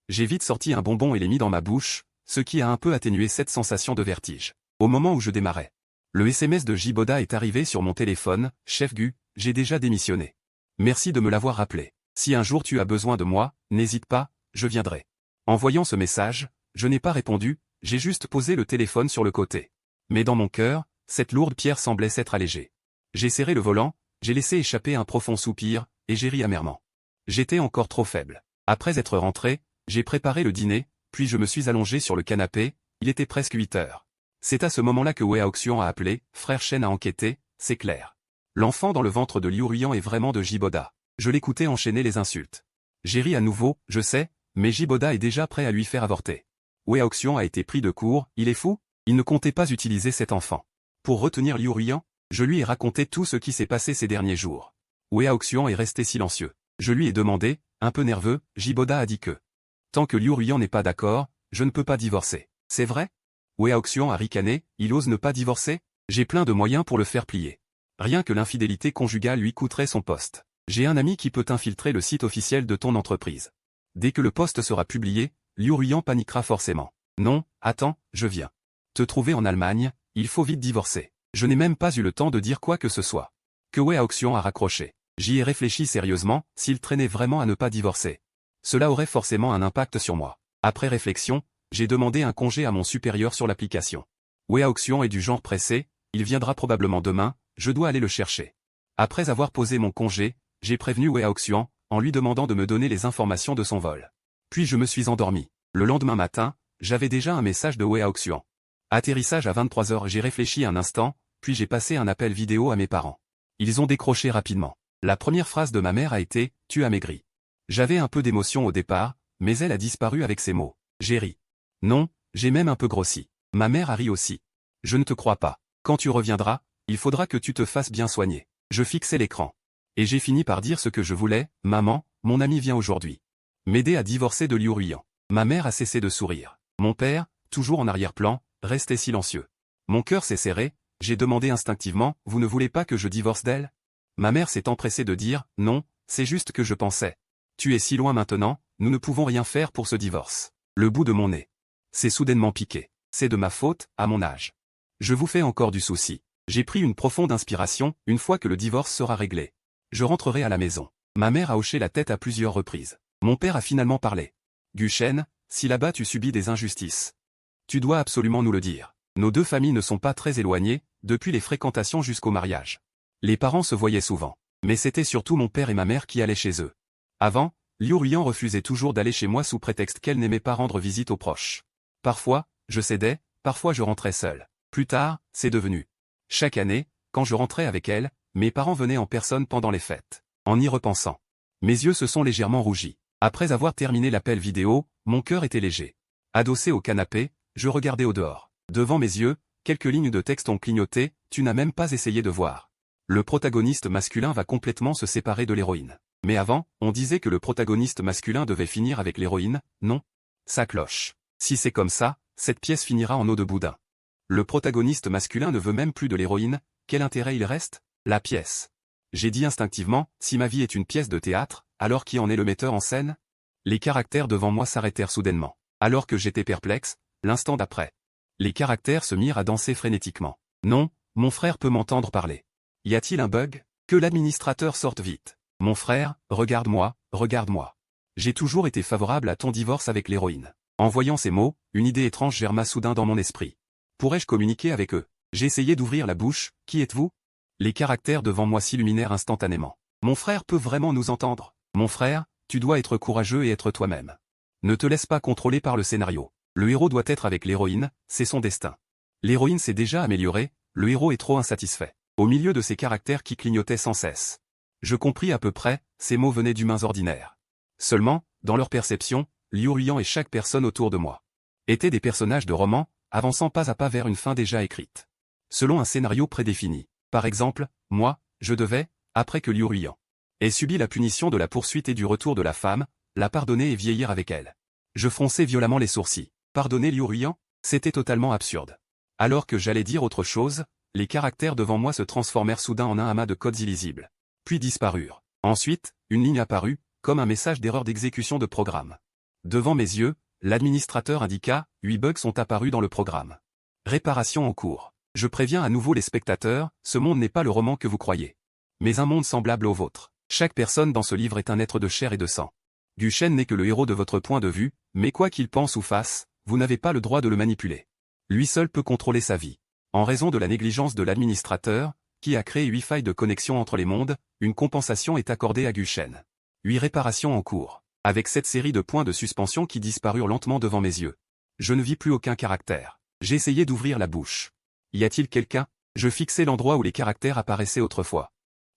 j'ai vite sorti un bonbon et l'ai mis dans ma bouche, ce qui a un peu atténué cette sensation de vertige. Au moment où je démarrais, le SMS de Jiboda est arrivé sur mon téléphone. Chef Gu, j'ai déjà démissionné. Merci de me l'avoir rappelé. Si un jour tu as besoin de moi, n'hésite pas, je viendrai. En voyant ce message, je n'ai pas répondu, j'ai juste posé le téléphone sur le côté. Mais dans mon cœur, cette lourde pierre semblait s'être allégée. J'ai serré le volant, j'ai laissé échapper un profond soupir, et j'ai ri amèrement. J'étais encore trop faible. Après être rentré, j'ai préparé le dîner, puis je me suis allongé sur le canapé, il était presque 8 heures. C'est à ce moment-là que Wei Aoxian a appelé, frère Shen a enquêté, c'est clair. L'enfant dans le ventre de Liu Ruyan est vraiment de Jiboda. Je l'écoutais enchaîner les insultes. J'ai ri à nouveau, je sais, mais Jiboda est déjà prêt à lui faire avorter. Wei Aoxian a été pris de court, il est fou? Il ne comptait pas utiliser cet enfant. Pour retenir Liu Ruyan, je lui ai raconté tout ce qui s'est passé ces derniers jours. Wei Aoxian est resté silencieux. Je lui ai demandé, un peu nerveux, Jiboda a dit que tant que Liu Ruyan n'est pas d'accord, je ne peux pas divorcer. C'est vrai? Wei Aoxian a ricané, il ose ne pas divorcer? J'ai plein de moyens pour le faire plier. Rien que l'infidélité conjugale lui coûterait son poste. J'ai un ami qui peut infiltrer le site officiel de ton entreprise. Dès que le poste sera publié, Liu Ruyan paniquera forcément. Non, attends, je viens te trouver en Allemagne, il faut vite divorcer. Je n'ai même pas eu le temps de dire quoi que ce soit. Que Wei Aoxian a raccroché. J'y ai réfléchi sérieusement, s'il traînait vraiment à ne pas divorcer. Cela aurait forcément un impact sur moi. Après réflexion, j'ai demandé un congé à mon supérieur sur l'application. Wei Aoxian est du genre pressé, il viendra probablement demain, je dois aller le chercher. Après avoir posé mon congé, j'ai prévenu Wei Aoxian, en lui demandant de me donner les informations de son vol. Puis je me suis endormi. Le lendemain matin, j'avais déjà un message de Wei Aoxian. Atterrissage à 23 heures. J'ai réfléchi un instant, puis j'ai passé un appel vidéo à mes parents. Ils ont décroché rapidement. La première phrase de ma mère a été « Tu as maigri ». J'avais un peu d'émotion au départ, mais elle a disparu avec ces mots. J'ai ri. Non, j'ai même un peu grossi. Ma mère a ri aussi. Je ne te crois pas. Quand tu reviendras, il faudra que tu te fasses bien soigner. Je fixais l'écran. Et j'ai fini par dire ce que je voulais. Maman, mon ami vient aujourd'hui m'aider à divorcer de Liu Ruyan. Ma mère a cessé de sourire. Mon père, toujours en arrière-plan, restait silencieux. Mon cœur s'est serré, j'ai demandé instinctivement, vous ne voulez pas que je divorce d'elle? Ma mère s'est empressée de dire, non, c'est juste que je pensais. Tu es si loin maintenant, nous ne pouvons rien faire pour ce divorce. Le bout de mon nez s'est soudainement piqué. C'est de ma faute, à mon âge. Je vous fais encore du souci. J'ai pris une profonde inspiration, une fois que le divorce sera réglé. Je rentrerai à la maison. Ma mère a hoché la tête à plusieurs reprises. Mon père a finalement parlé. Guchen, si là-bas tu subis des injustices, tu dois absolument nous le dire. Nos deux familles ne sont pas très éloignées, depuis les fréquentations jusqu'au mariage. Les parents se voyaient souvent. Mais c'était surtout mon père et ma mère qui allaient chez eux. Avant, Liu Ruian refusait toujours d'aller chez moi sous prétexte qu'elle n'aimait pas rendre visite aux proches. Parfois, je cédais, parfois je rentrais seul. Plus tard, c'est devenu. Chaque année, quand je rentrais avec elle, mes parents venaient en personne pendant les fêtes. En y repensant, mes yeux se sont légèrement rougis. Après avoir terminé l'appel vidéo, mon cœur était léger. Adossé au canapé, je regardais au dehors. Devant mes yeux, quelques lignes de texte ont clignoté, tu n'as même pas essayé de voir. Le protagoniste masculin va complètement se séparer de l'héroïne. Mais avant, on disait que le protagoniste masculin devait finir avec l'héroïne, non? Ça cloche. Si c'est comme ça, cette pièce finira en eau de boudin. Le protagoniste masculin ne veut même plus de l'héroïne, quel intérêt il reste? La pièce. J'ai dit instinctivement, si ma vie est une pièce de théâtre, alors qui en est le metteur en scène? Les caractères devant moi s'arrêtèrent soudainement. Alors que j'étais perplexe, l'instant d'après, les caractères se mirent à danser frénétiquement. Non, mon frère peut m'entendre parler. Y a-t-il un bug? Que l'administrateur sorte vite. Mon frère, regarde-moi, regarde-moi. J'ai toujours été favorable à ton divorce avec l'héroïne. En voyant ces mots, une idée étrange germa soudain dans mon esprit. Pourrais-je communiquer avec eux? J'ai essayé d'ouvrir la bouche, qui êtes-vous? Les caractères devant moi s'illuminèrent instantanément. Mon frère peut vraiment nous entendre. Mon frère, tu dois être courageux et être toi-même. Ne te laisse pas contrôler par le scénario. Le héros doit être avec l'héroïne, c'est son destin. L'héroïne s'est déjà améliorée, le héros est trop insatisfait. Au milieu de ces caractères qui clignotaient sans cesse. Je compris à peu près, ces mots venaient d'humains ordinaires. Seulement, dans leur perception, Liu Ruian et chaque personne autour de moi étaient des personnages de romans, avançant pas à pas vers une fin déjà écrite. Selon un scénario prédéfini. Par exemple, moi, je devais, après que Liu Ruian ait subi la punition de la poursuite et du retour de la femme, la pardonner et vieillir avec elle. Je fronçai violemment les sourcils. Pardonner Liu Ruian? C'était totalement absurde. Alors que j'allais dire autre chose, les caractères devant moi se transformèrent soudain en un amas de codes illisibles. Puis disparurent. Ensuite, une ligne apparut, comme un message d'erreur d'exécution de programme. Devant mes yeux, l'administrateur indiqua, 8 bugs sont apparus dans le programme. Réparation en cours. Je préviens à nouveau les spectateurs, ce monde n'est pas le roman que vous croyez. Mais un monde semblable au vôtre. Chaque personne dans ce livre est un être de chair et de sang. Guchen n'est que le héros de votre point de vue, mais quoi qu'il pense ou fasse, vous n'avez pas le droit de le manipuler. Lui seul peut contrôler sa vie. En raison de la négligence de l'administrateur, qui a créé 8 failles de connexion entre les mondes, une compensation est accordée à Guchen. 8 réparations en cours. Avec cette série de points de suspension qui disparurent lentement devant mes yeux. Je ne vis plus aucun caractère. J'ai essayé d'ouvrir la bouche. Y a-t-il quelqu'un? Je fixais l'endroit où les caractères apparaissaient autrefois.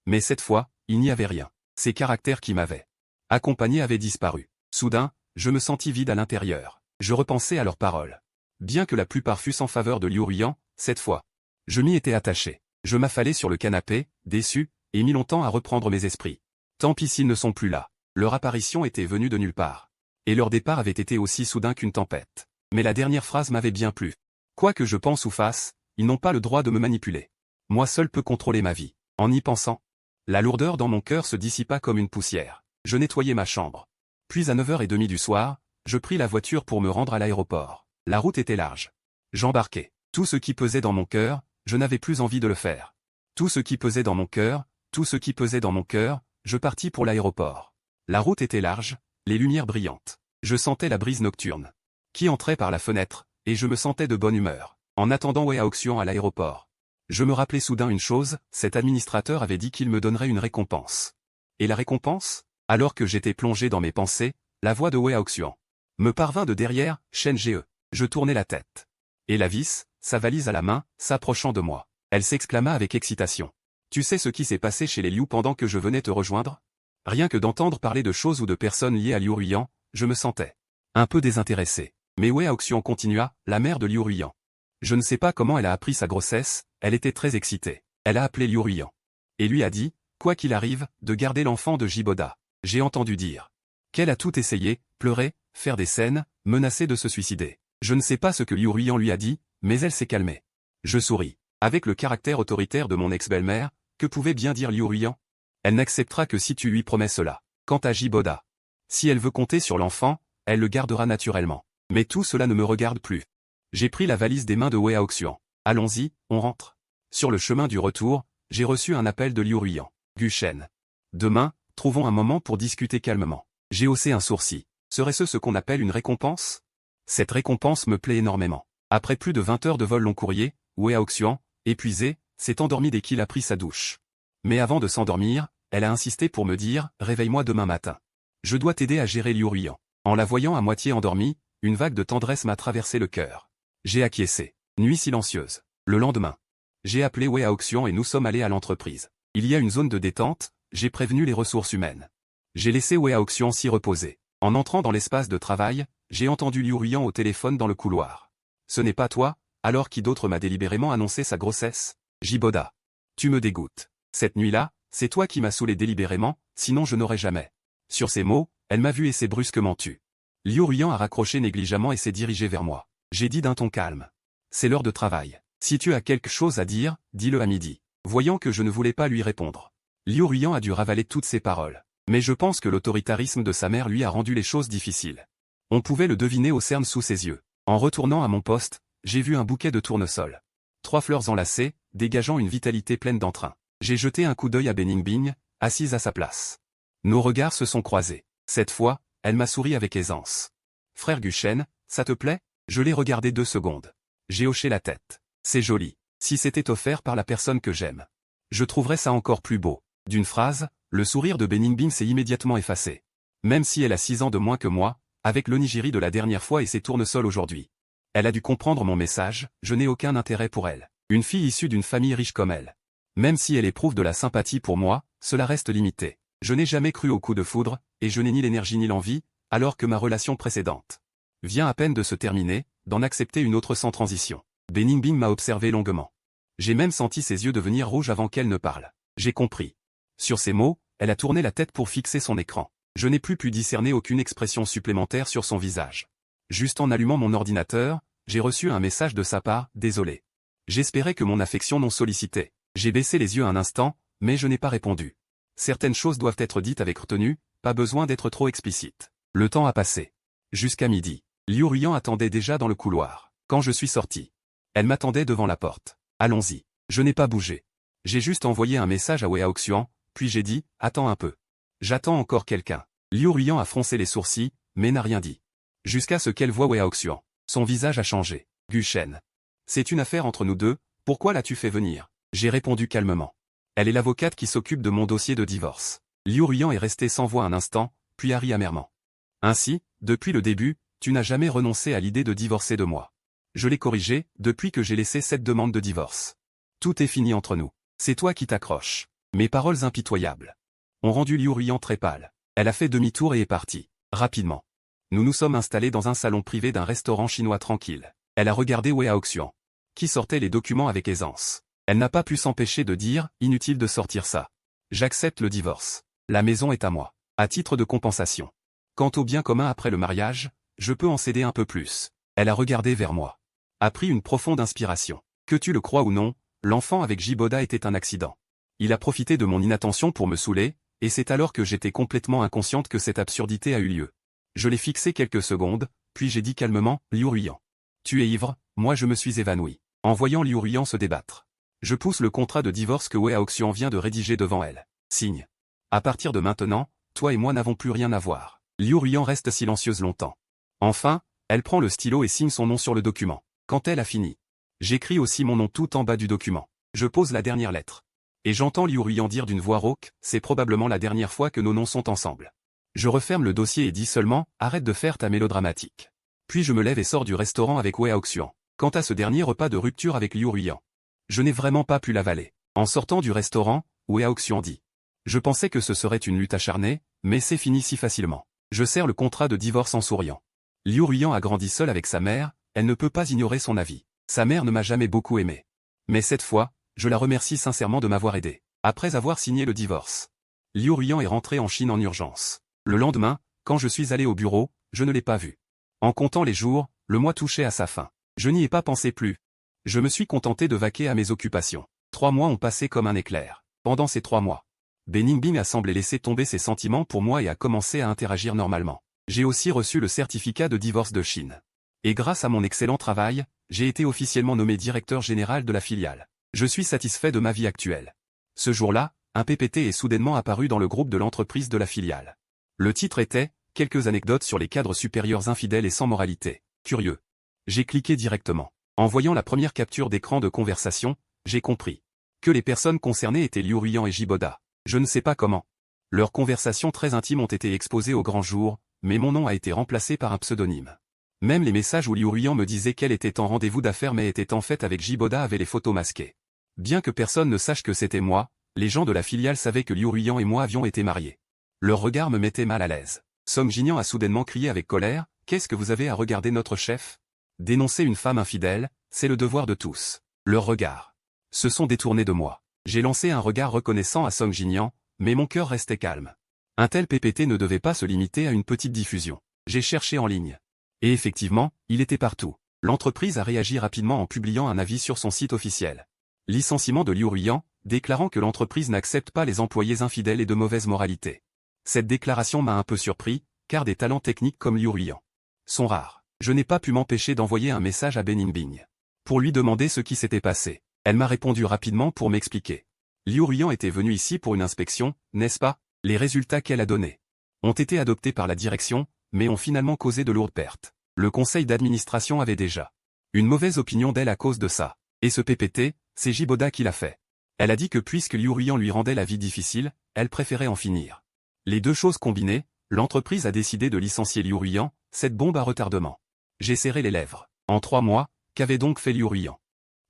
Mais cette fois, il n'y avait rien. Ces caractères qui m'avaient accompagné avaient disparu. Soudain, je me sentis vide à l'intérieur. Je repensais à leurs paroles. Bien que la plupart fussent en faveur de Liu Ruian, cette fois, je m'y étais attaché. Je m'affalais sur le canapé, déçu, et mis longtemps à reprendre mes esprits. Tant pis s'ils ne sont plus là. Leur apparition était venue de nulle part. Et leur départ avait été aussi soudain qu'une tempête. Mais la dernière phrase m'avait bien plu. Quoi que je pense ou fasse, ils n'ont pas le droit de me manipuler. Moi seul peux contrôler ma vie. En y pensant, la lourdeur dans mon cœur se dissipa comme une poussière. Je nettoyai ma chambre. Puis à 9h30 du soir, je pris la voiture pour me rendre à l'aéroport. La route était large. J'embarquai. Tout ce qui pesait dans mon cœur, je n'avais plus envie de le faire. Tout ce qui pesait dans mon cœur, tout ce qui pesait dans mon cœur, je partis pour l'aéroport. La route était large, les lumières brillantes. Je sentais la brise nocturne qui entrait par la fenêtre, et je me sentais de bonne humeur. En attendant Wei Haoxian à l'aéroport, je me rappelai soudain une chose, cet administrateur avait dit qu'il me donnerait une récompense. Et la récompense? Alors que j'étais plongé dans mes pensées, la voix de Wei Haoxian me parvint de derrière, Shen Ge. Je tournai la tête. Et la vis, sa valise à la main, s'approchant de moi. Elle s'exclama avec excitation. Tu sais ce qui s'est passé chez les Liu pendant que je venais te rejoindre? Rien que d'entendre parler de choses ou de personnes liées à Liu Ruian, je me sentais un peu désintéressé. Mais Wei Haoxian continua, la mère de Liu Ruian. Je ne sais pas comment elle a appris sa grossesse, elle était très excitée. Elle a appelé Liu Ruian. Et lui a dit, quoi qu'il arrive, de garder l'enfant de Jiboda. J'ai entendu dire qu'elle a tout essayé, pleurer, faire des scènes, menacer de se suicider. Je ne sais pas ce que Liu Ruian lui a dit, mais elle s'est calmée. Je souris. Avec le caractère autoritaire de mon ex-belle-mère, que pouvait bien dire Liu Ruian? Elle n'acceptera que si tu lui promets cela. Quant à Jiboda, si elle veut compter sur l'enfant, elle le gardera naturellement. Mais tout cela ne me regarde plus. J'ai pris la valise des mains de Wei Haoxian. Allons-y, on rentre. Sur le chemin du retour, j'ai reçu un appel de Liu Ruiyan. Guchen. Demain, trouvons un moment pour discuter calmement. J'ai haussé un sourcil. Serait-ce ce qu'on appelle une récompense? Cette récompense me plaît énormément. Après plus de 20 heures de vol long courrier, Wei Haoxian, épuisée, s'est endormie dès qu'il a pris sa douche. Mais avant de s'endormir, elle a insisté pour me dire « Réveille-moi demain matin. Je dois t'aider à gérer Liu Ruiyan ». En la voyant à moitié endormie, une vague de tendresse m'a traversé le cœur. J'ai acquiescé. Nuit silencieuse. Le lendemain. J'ai appelé Wei Haoxian et nous sommes allés à l'entreprise. Il y a une zone de détente, j'ai prévenu les ressources humaines. J'ai laissé Wei Haoxian s'y reposer. En entrant dans l'espace de travail, j'ai entendu Liu Ruiyan au téléphone dans le couloir. « Ce n'est pas toi, alors qui d'autre m'a délibérément annoncé sa grossesse? Jiboda. Tu me dégoûtes. Cette nuit-là, c'est toi qui m'as saoulé délibérément, sinon je n'aurais jamais. » Sur ces mots, elle m'a vu et s'est brusquement tue. Liu Ruiyan a raccroché négligemment et s'est dirigé vers moi. J'ai dit d'un ton calme. « C'est l'heure de travail. Si tu as quelque chose à dire, dis-le à midi. » Voyant que je ne voulais pas lui répondre. Liu Ruiyan a dû ravaler toutes ses paroles. Mais je pense que l'autoritarisme de sa mère lui a rendu les choses difficiles. On pouvait le deviner au cerne sous ses yeux. En retournant à mon poste, j'ai vu un bouquet de tournesol. 3 fleurs enlacées, dégageant une vitalité pleine d'entrain. J'ai jeté un coup d'œil à Beningbing, assise à sa place. Nos regards se sont croisés. Cette fois, elle m'a souri avec aisance. « Frère Guchen, ça te plaît ?» Je l'ai regardé 2 secondes. J'ai hoché la tête. « C'est joli. Si c'était offert par la personne que j'aime. Je trouverais ça encore plus beau. » D'une phrase, le sourire de Beningbing s'est immédiatement effacé. Même si elle a 6 ans de moins que moi, avec l'onigiri de la dernière fois et ses tournesols aujourd'hui. Elle a dû comprendre mon message, je n'ai aucun intérêt pour elle. Une fille issue d'une famille riche comme elle. Même si elle éprouve de la sympathie pour moi, cela reste limité. Je n'ai jamais cru au coup de foudre, et je n'ai ni l'énergie ni l'envie, alors que ma relation précédente vient à peine de se terminer, d'en accepter une autre sans transition. Beningbing m'a observé longuement. J'ai même senti ses yeux devenir rouges avant qu'elle ne parle. J'ai compris. Sur ces mots, elle a tourné la tête pour fixer son écran. Je n'ai plus pu discerner aucune expression supplémentaire sur son visage. Juste en allumant mon ordinateur, j'ai reçu un message de sa part, désolé. J'espérais que mon affection non sollicitée. J'ai baissé les yeux un instant, mais je n'ai pas répondu. Certaines choses doivent être dites avec retenue, pas besoin d'être trop explicite. Le temps a passé. Jusqu'à midi. Liu Ruiyan attendait déjà dans le couloir. Quand je suis sorti, elle m'attendait devant la porte. Allons-y. Je n'ai pas bougé. J'ai juste envoyé un message à Wei Haoxian, puis j'ai dit, attends un peu. J'attends encore quelqu'un. Liu Ruiyan a froncé les sourcils, mais n'a rien dit. Jusqu'à ce qu'elle voie Wei Haoxian. Son visage a changé. Guchen. C'est une affaire entre nous deux, pourquoi l'as-tu fait venir? J'ai répondu calmement. Elle est l'avocate qui s'occupe de mon dossier de divorce. Liu Ruiyan est resté sans voix un instant, puis a ri amèrement. Ainsi, depuis le début, tu n'as jamais renoncé à l'idée de divorcer de moi. Je l'ai corrigé, depuis que j'ai laissé cette demande de divorce. Tout est fini entre nous. C'est toi qui t'accroches. Mes paroles impitoyables ont rendu Liu Ruiyan très pâle. Elle a fait demi-tour et est partie. Rapidement. Nous nous sommes installés dans un salon privé d'un restaurant chinois tranquille. Elle a regardé Wei Haoxian, qui sortait les documents avec aisance. Elle n'a pas pu s'empêcher de dire, inutile de sortir ça. J'accepte le divorce. La maison est à moi. À titre de compensation. Quant au bien commun après le mariage, je peux en céder un peu plus. Elle a regardé vers moi. A pris une profonde inspiration. Que tu le crois ou non, l'enfant avec Jiboda était un accident. Il a profité de mon inattention pour me saouler, et c'est alors que j'étais complètement inconsciente que cette absurdité a eu lieu. Je l'ai fixé quelques secondes, puis j'ai dit calmement, Liu Ruiyan. Tu es ivre, moi je me suis évanoui. En voyant Liu Ruiyan se débattre. Je pousse le contrat de divorce que Wei Haoxian vient de rédiger devant elle. Signe. À partir de maintenant, toi et moi n'avons plus rien à voir. Liu Ruiyan reste silencieuse longtemps. Enfin, elle prend le stylo et signe son nom sur le document. Quand elle a fini, j'écris aussi mon nom tout en bas du document. Je pose la dernière lettre. Et j'entends Liu Ruiyan dire d'une voix rauque, c'est probablement la dernière fois que nos noms sont ensemble. Je referme le dossier et dis seulement, arrête de faire ta mélodramatique. Puis je me lève et sors du restaurant avec Wei Haoxian. Quant à ce dernier repas de rupture avec Liu Ruiyan, je n'ai vraiment pas pu l'avaler. En sortant du restaurant, Wei Haoxian dit. Je pensais que ce serait une lutte acharnée, mais c'est fini si facilement. Je serre le contrat de divorce en souriant. Liu Ruiyan a grandi seule avec sa mère, elle ne peut pas ignorer son avis. Sa mère ne m'a jamais beaucoup aimé. Mais cette fois, je la remercie sincèrement de m'avoir aidé. Après avoir signé le divorce, Liu Ruiyan est rentré en Chine en urgence. Le lendemain, quand je suis allé au bureau, je ne l'ai pas vu. En comptant les jours, le mois touchait à sa fin. Je n'y ai pas pensé plus. Je me suis contenté de vaquer à mes occupations. 3 mois ont passé comme un éclair. Pendant ces 3 mois, Beningbing a semblé laisser tomber ses sentiments pour moi et a commencé à interagir normalement. J'ai aussi reçu le certificat de divorce de Chine. Et grâce à mon excellent travail, j'ai été officiellement nommé directeur général de la filiale. Je suis satisfait de ma vie actuelle. Ce jour-là, un PPT est soudainement apparu dans le groupe de l'entreprise de la filiale. Le titre était « Quelques anecdotes sur les cadres supérieurs infidèles et sans moralité ». Curieux. J'ai cliqué directement. En voyant la première capture d'écran de conversation, j'ai compris que les personnes concernées étaient Liu Ruiyan et Jiboda. Je ne sais pas comment. Leurs conversations très intimes ont été exposées au grand jour, mais mon nom a été remplacé par un pseudonyme. Même les messages où Liu Ruiyan me disait qu'elle était en rendez-vous d'affaires mais était en fait avec Jiboda avaient les photos masquées. Bien que personne ne sache que c'était moi, les gens de la filiale savaient que Liu Ruiyan et moi avions été mariés. Leur regard me mettait mal à l'aise. Song Jinyan a soudainement crié avec colère, « Qu'est-ce que vous avez à regarder notre chef ? Dénoncer une femme infidèle, c'est le devoir de tous. » Leurs regards se sont détournés de moi. J'ai lancé un regard reconnaissant à Song Jinyan, mais mon cœur restait calme. Un tel PPT ne devait pas se limiter à une petite diffusion. J'ai cherché en ligne. Et effectivement, il était partout. L'entreprise a réagi rapidement en publiant un avis sur son site officiel. Licenciement de Liu Ruiyan, déclarant que l'entreprise n'accepte pas les employés infidèles et de mauvaise moralité. Cette déclaration m'a un peu surpris, car des talents techniques comme Liu Ruiyan sont rares. Je n'ai pas pu m'empêcher d'envoyer un message à Benin Bing pour lui demander ce qui s'était passé. Elle m'a répondu rapidement pour m'expliquer. Liu Ruiyan était venu ici pour une inspection, n'est-ce pas? Les résultats qu'elle a donnés ont été adoptés par la direction, mais ont finalement causé de lourdes pertes. Le conseil d'administration avait déjà une mauvaise opinion d'elle à cause de ça. Et ce PPT, c'est Jiboda qui l'a fait. Elle a dit que puisque Liu Ruiyan lui rendait la vie difficile, elle préférait en finir. Les deux choses combinées, l'entreprise a décidé de licencier Liu Ruiyan, cette bombe à retardement. J'ai serré les lèvres. En 3 mois, qu'avait donc fait Liu Ruiyan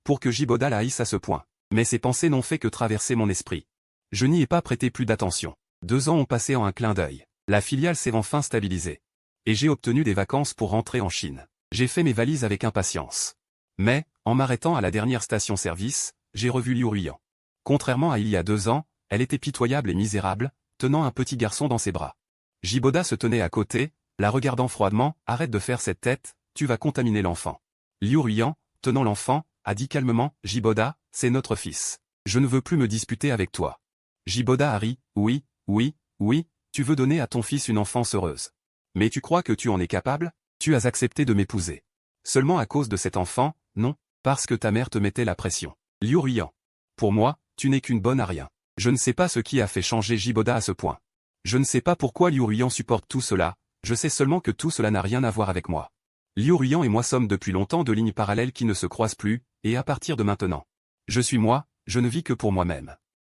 pour que Jiboda la haïsse à ce point? Mais ces pensées n'ont fait que traverser mon esprit. Je n'y ai pas prêté plus d'attention. 2 ans ont passé en un clin d'œil. La filiale s'est enfin stabilisée. Et j'ai obtenu des vacances pour rentrer en Chine. J'ai fait mes valises avec impatience. Mais, en m'arrêtant à la dernière station-service, j'ai revu Liu Ruiyan. Contrairement à il y a 2 ans, elle était pitoyable et misérable, tenant un petit garçon dans ses bras. Jiboda se tenait à côté, la regardant froidement, « Arrête de faire cette tête, tu vas contaminer l'enfant. » Liu Ruiyan, tenant l'enfant, a dit calmement, « Jiboda, c'est notre fils. Je ne veux plus me disputer avec toi. » Jiboda a ri, « Oui, oui, oui, tu veux donner à ton fils une enfance heureuse. Mais tu crois que tu en es capable? Tu as accepté de m'épouser. Seulement à cause de cet enfant? Non, parce que ta mère te mettait la pression. » Liu Ruiyan. Pour moi, tu n'es qu'une bonne à rien. Je ne sais pas ce qui a fait changer Jiboda à ce point. Je ne sais pas pourquoi Liu Ruiyan supporte tout cela, je sais seulement que tout cela n'a rien à voir avec moi. Liu Ruiyan et moi sommes depuis longtemps 2 lignes parallèles qui ne se croisent plus, et à partir de maintenant, je suis moi, je ne vis que pour moi-même.